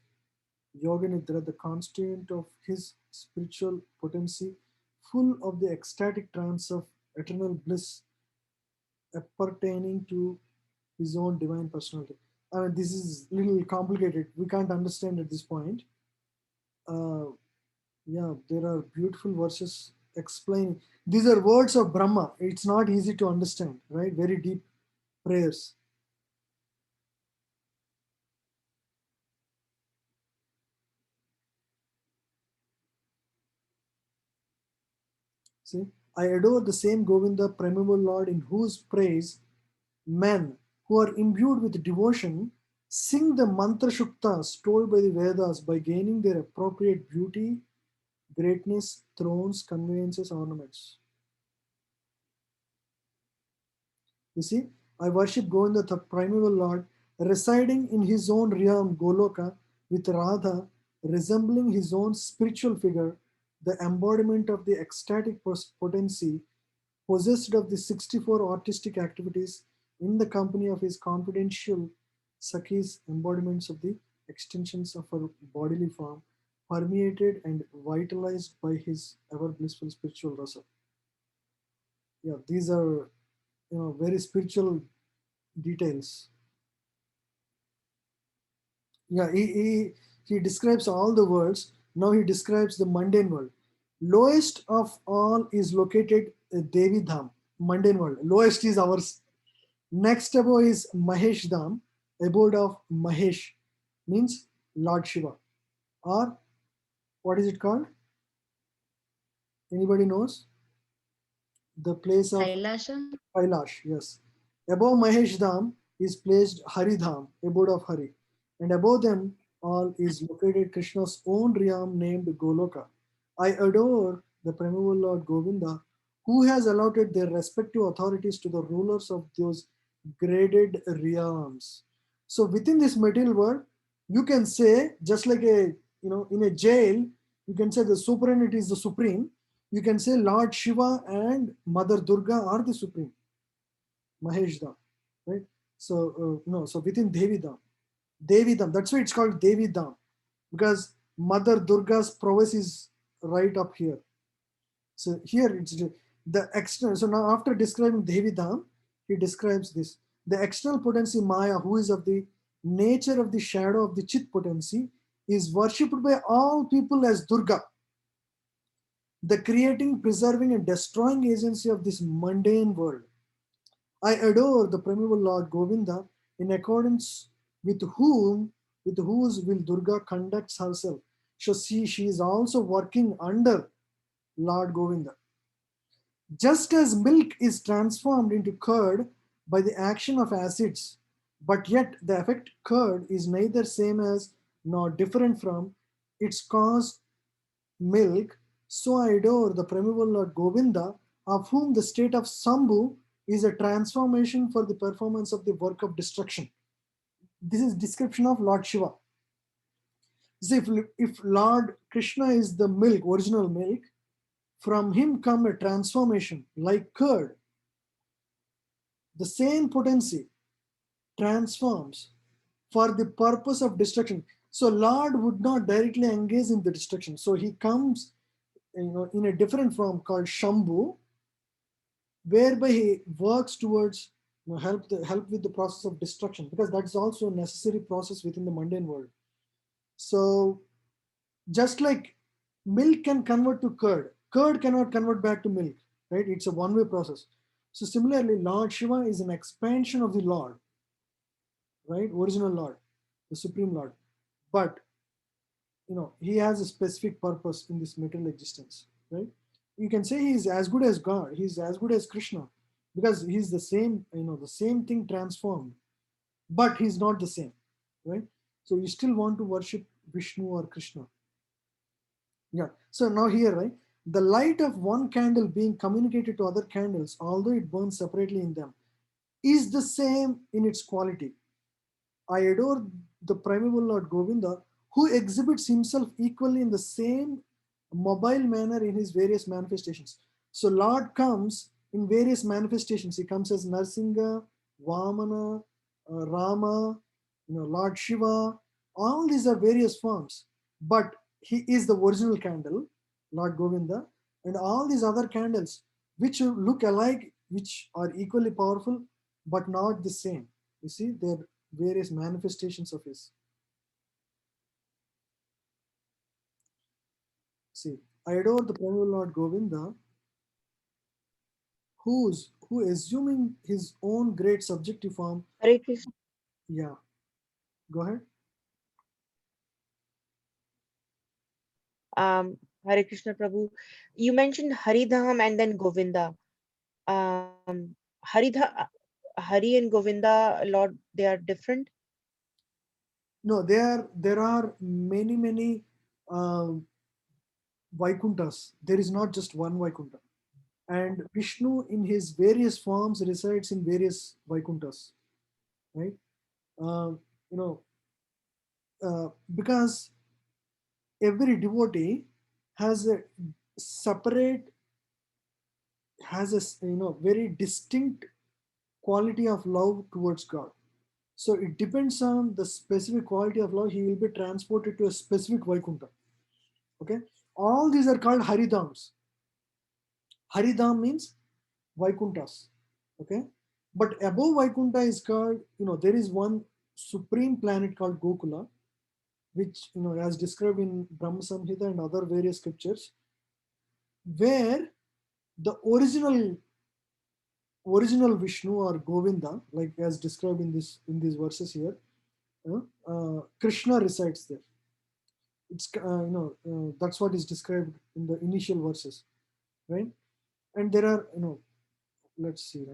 Yoganidra, the constant of his spiritual potency, full of the ecstatic trance of eternal bliss appertaining to his own divine personality. I mean, this is a little complicated. We can't understand at this point. Yeah, there are beautiful verses explaining. These are words of Brahma. It's not easy to understand, right? Very deep prayers. See, I adore the same Govinda, primeval Lord, in whose praise men who are imbued with devotion sing the mantra shuktas told by the Vedas by gaining their appropriate beauty, greatness, thrones, conveyances, ornaments. You see, I worship Govinda, the primeval Lord, residing in his own realm, Goloka, with Radha, resembling his own spiritual figure, the embodiment of the ecstatic potency, possessed of the 64 artistic activities in the company of his confidential Sakhis, embodiments of the extensions of her bodily form, permeated and vitalized by his ever blissful spiritual rasa. Yeah, these are very spiritual details. Yeah, he describes all the worlds. Now he describes the mundane world. Lowest of all is located Devi Dham, mundane world. Lowest is ours. Next above is Mahesh Dham, abode of Mahesh, means Lord Shiva. Or what is it called? Anybody knows? The place of
Kailasha?
Kailash, yes. Above Mahesh Dham is placed Hari Dham, abode of Hari. And above them all is located Krishna's own realm named Goloka. I adore the primeval Lord Govinda, who has allotted their respective authorities to the rulers of those graded realms. So within this material world, you can say, just like in a jail, you can say the superintendent is the supreme. You can say Lord Shiva and Mother Durga are the supreme. Mahesh Dham, right? So no, so within Devi Dham, that's why it's called Devi Dham, because Mother Durga's prowess is right up here. So here it's the external. So now after describing Devi Dham, he describes this. The external potency Maya, who is of the nature of the shadow of the Chit potency, is worshipped by all people as Durga, the creating, preserving and destroying agency of this mundane world. I adore the primeval Lord Govinda, in accordance with whose will Durga conducts herself. So she is also working under Lord Govinda. Just as milk is transformed into curd by the action of acids, but yet the effect curd is neither same as nor different from its cause milk, so I adore the primeval Lord Govinda, of whom the state of Sambhu is a transformation for the performance of the work of destruction. This is description of Lord Shiva. So if Lord Krishna is the milk, original milk, From him come a transformation like curd. The same potency transforms for the purpose of destruction. So Lord would not directly engage in the destruction. So he comes, in a different form called Shambhu, whereby he works towards help with the process of destruction, because that's also a necessary process within the mundane world. So just like milk can convert to curd, curd cannot convert back to milk, right? It's a one-way process. So similarly, Lord Shiva is an expansion of the Lord, right? Original Lord, the Supreme Lord. But he has a specific purpose in this material existence, right? You can say he's as good as God, he's as good as Krishna, because he's the same, the same thing transformed, but he's not the same, right? So you still want to worship Vishnu or Krishna. Yeah. So now here, right, the light of one candle being communicated to other candles, although it burns separately in them, is the same in its quality. I adore the primeval Lord Govinda, who exhibits himself equally in the same mobile manner in his various manifestations. So Lord comes in various manifestations. He comes as Narsingha, Vamana, Rama, Lord Shiva. All these are various forms, but he is the original candle, Lord Govinda, and all these other candles, which look alike, which are equally powerful, but not the same. You see, they're various manifestations of his. See, I adore the primeval Lord Govinda, who assuming his own great subjective form.
Hare Krishna.
Yeah, go ahead.
Hare Krishna Prabhu. You mentioned Haridham and then Govinda. Hari and Govinda, Lord, they are different.
No, there are many Vaikunthas. There is not just one Vaikuntha. And Vishnu in his various forms resides in various Vaikunthas, right? Uh, you know, because every devotee has a separate, has a very distinct quality of love towards God. So it depends on the specific quality of love. He will be transported to a specific Vaikuntha. Okay, all these are called Haridhams. Haridham means Vaikunthas. Okay, but above Vaikuntha is called, there is one supreme planet called Gokula, which as described in Brahma Samhita and other various scriptures, where the original Vishnu or Govinda, like as described in these verses here, Krishna resides there. It's that's what is described in the initial verses, right? And there are, let's see,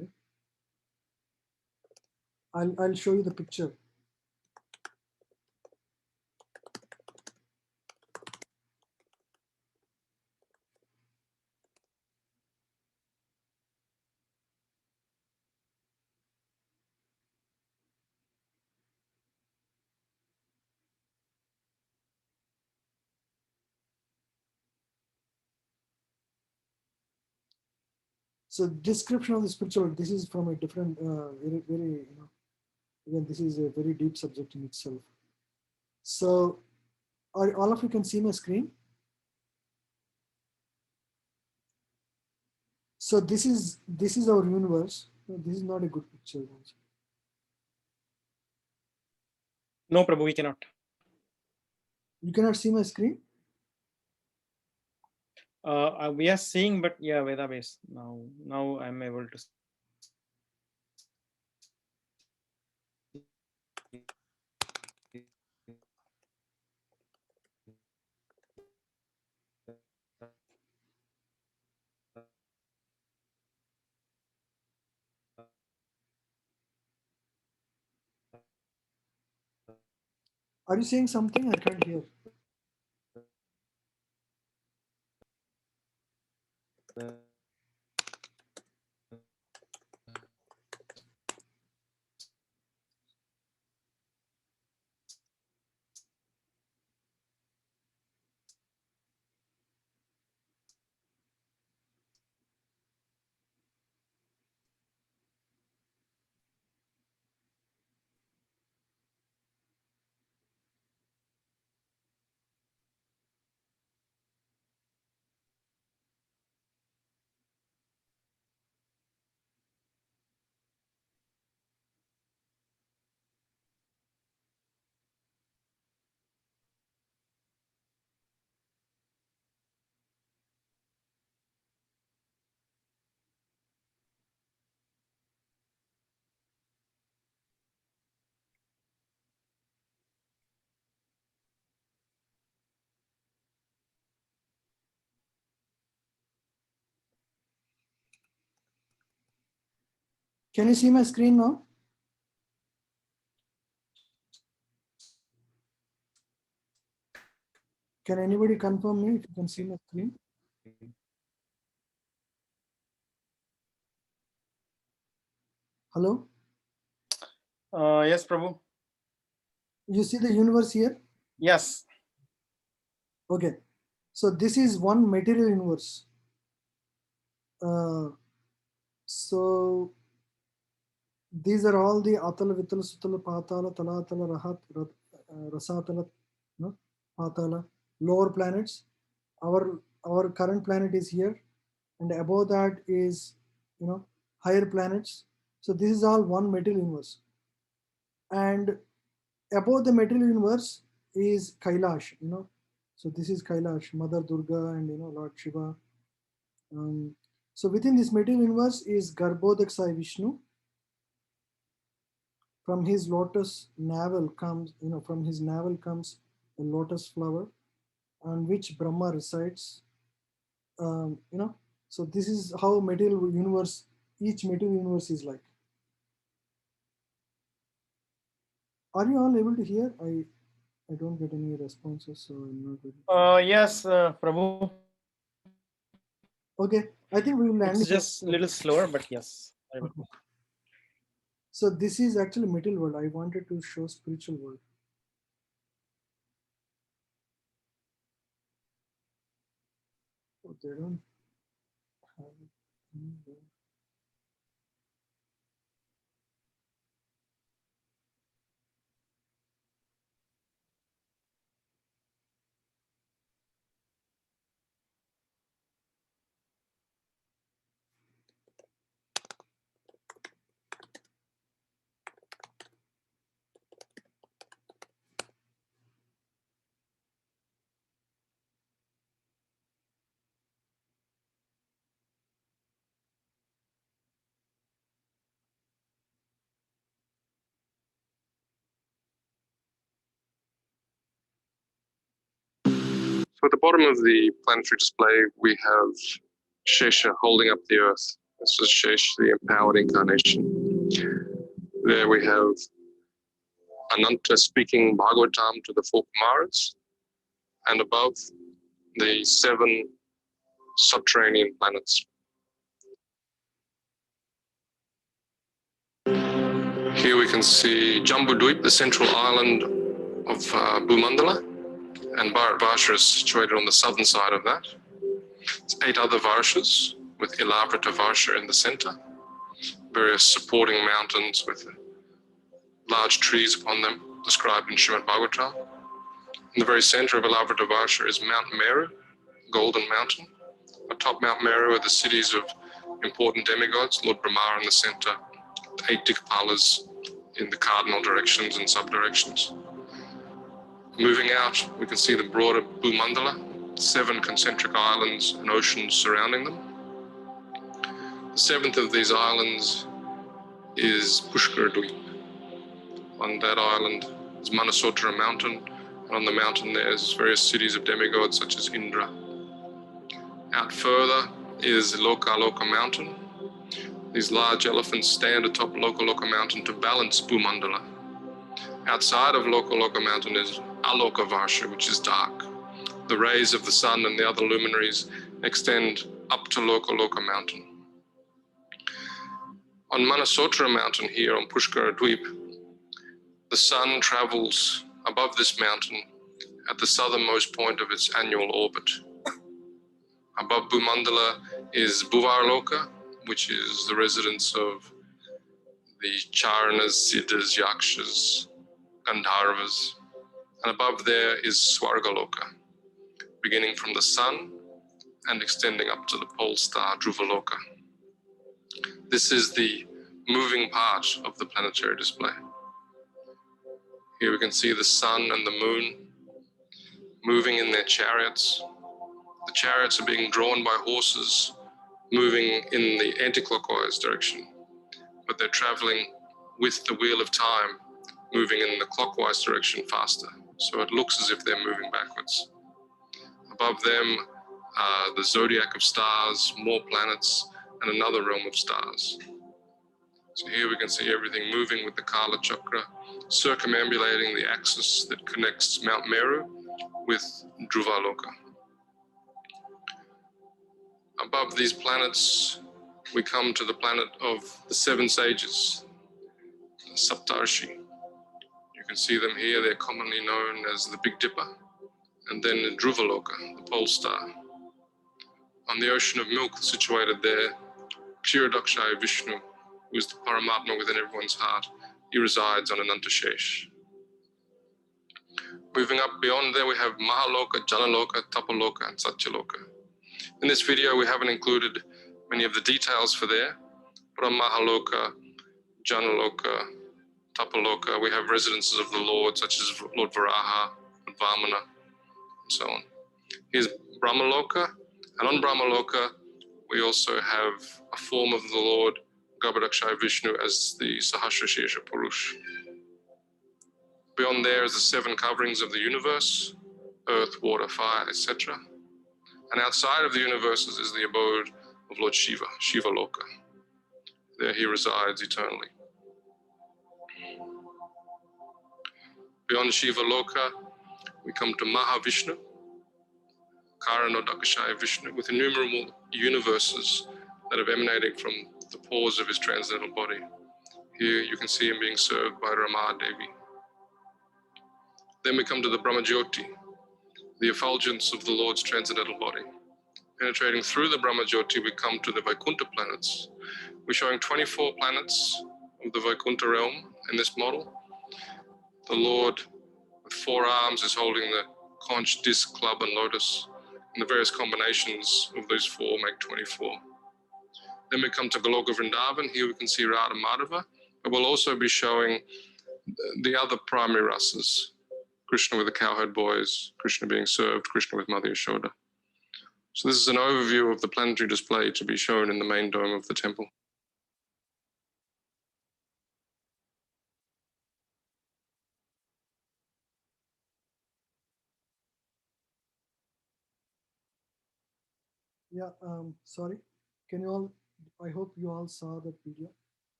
right? I'll show you the picture. So description of the spiritual, this is from a different, very, again, this is a very deep subject in itself. So all of you can see my screen. So this is our universe. No, this is not a good picture.
No, Prabhu, we cannot.
You cannot see my screen?
We are seeing, but yeah, Veda base. Now I'm able to.
Are you saying something? I can't hear. Can you see my screen now? Can anybody confirm me if you can see my screen? Hello?
Yes, Prabhu.
You see the universe here?
Yes.
Okay. So this is one material universe. So these are all the Atala, Vitala, Sutala, Patala, Talatala, Rahat, Rasatala, no? Patala, lower planets. Our current planet is here, and above that is, you know, higher planets. So this is all one material universe. And above the material universe is Kailash, you know. So this is Kailash, Mother Durga, and Lord Shiva. So within this material universe is Garbhodaksai Vishnu. From his lotus navel comes, from his navel comes a lotus flower on which Brahma resides. So this is how material universe, each material universe is like. Are you all able to hear? I don't get any responses, so I'm not able.
Yes, Prabhu.
Okay, I think we will end.
It's just a little slower, but yes.
Okay. So this is actually material world. I wanted to show spiritual world. Oh, they don't have it.
So at the bottom of the planetary display, we have Shesha holding up the earth. This is Shesh, the empowered incarnation. There we have Ananta speaking Bhagavatam to the four Kumaras, and above the 7 subterranean planets. Here we can see Jambudvip, the central island of Bhumandala, and Bharatvarsha is situated on the southern side of that. It's 8 other Varshas with Ilavrita Varsha in the center, various supporting mountains with large trees upon them described in Srimad Bhagavatam. In the very center of Ilavrita Varsha is Mount Meru, Golden Mountain. Atop Mount Meru are the cities of important demigods, Lord Brahma in the center, 8 Dikpalas in the cardinal directions and sub-directions. Moving out, we can see the broader Bhumandala, 7 concentric islands and oceans surrounding them. The 7th of these islands is Pushkaradweep. On that island is Manasotra mountain, and on the mountain there's various cities of demigods such as Indra. Out further is Lokaloka mountain. These large elephants stand atop Lokaloka mountain to balance Bhumandala. Outside of Lokaloka mountain is Aloka Varsha, which is dark. The rays of the sun and the other luminaries extend up to Lokaloka mountain. On Manasotra mountain here on Pushkaradweep, the sun travels above this mountain at the southernmost point of its annual orbit. Above Bhumandala is Bhuvarloka, which is the residence of the Charanas, Siddhas, Yakshas, Gandharvas. And above there is Swargaloka, beginning from the sun and extending up to the pole star Dhruvaloka. This is the moving part of the planetary display. Here we can see the sun and the moon moving in their chariots. The chariots are being drawn by horses moving in the anti-clockwise direction, but they're traveling with the wheel of time moving in the clockwise direction faster. So it looks as if they're moving backwards. Above them are the zodiac of stars, more planets, and another realm of stars. So here we can see everything moving with the Kala Chakra, circumambulating the axis that connects Mount Meru with Dhruvaloka. Above these planets, we come to the planet of the seven sages, the Saptarshi. You can see them here. They're commonly known as the Big Dipper. And then Dhruvaloka, the pole star. On the ocean of milk situated there, Kshirodakshaya Vishnu, who is the Paramatma within everyone's heart. He resides on Anantashesh. Moving up beyond there, we have Mahaloka, Janaloka, Tapaloka, and Satyaloka. In this video, we haven't included many of the details for there, but on Mahaloka, Janaloka, Tapaloka, we have residences of the Lord, such as Lord Varaha, Lord Vamana, and so on. Here's Brahmaloka, and on Brahmaloka, we also have a form of the Lord Garbhodakshaya Vishnu as the Sahasrashesha Purush. Beyond there is the seven coverings of the universe, earth, water, fire, etc. And outside of the universes is the abode of Lord Shiva, Shiva Loka. There he resides eternally. Beyond Shiva Loka, we come to Mahavishnu, Karanodakashaya Vishnu, with innumerable universes that have emanated from the pores of his transcendental body. Here you can see him being served by Rama Devi. Then we come to the Brahmajyoti, the effulgence of the Lord's transcendental body. Penetrating through the Brahmajyoti, we come to the Vaikuntha planets. We're showing 24 planets of the Vaikuntha realm in this model. The Lord with 4 arms is holding the conch, disc, club, and lotus. And the various combinations of those 4 make 24. Then we come to Goloka Vrindavan. Here we can see Radha Madhava, but we'll also be showing the other primary rasas. Krishna with the cowherd boys, Krishna being served, Krishna with Mother Yashoda. So this is an overview of the planetary display to be shown in the main dome of the temple.
Yeah, sorry. Can you all, I hope you all saw that video.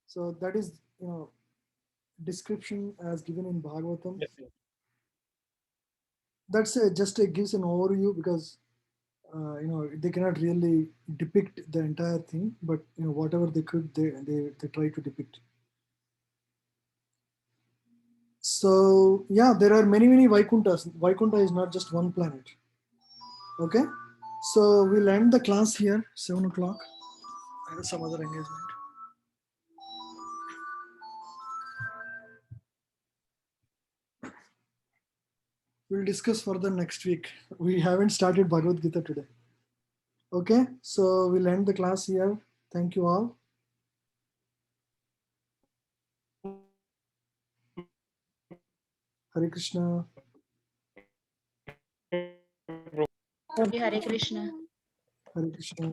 So that is, description as given in Bhagavatam.
Yes, yes.
That's just gives an overview because, they cannot really depict the entire thing, but, whatever they could, they try to depict. So yeah, there are many Vaikunthas. Vaikunta is not just one planet. Okay, so we'll end the class here, 7 o'clock. I have some other engagement. We'll discuss further next week. We haven't started Bhagavad Gita today. Okay, so we'll end the class here. Thank you all. Hare Krishna.
Hare Krishna.
Hare Krishna.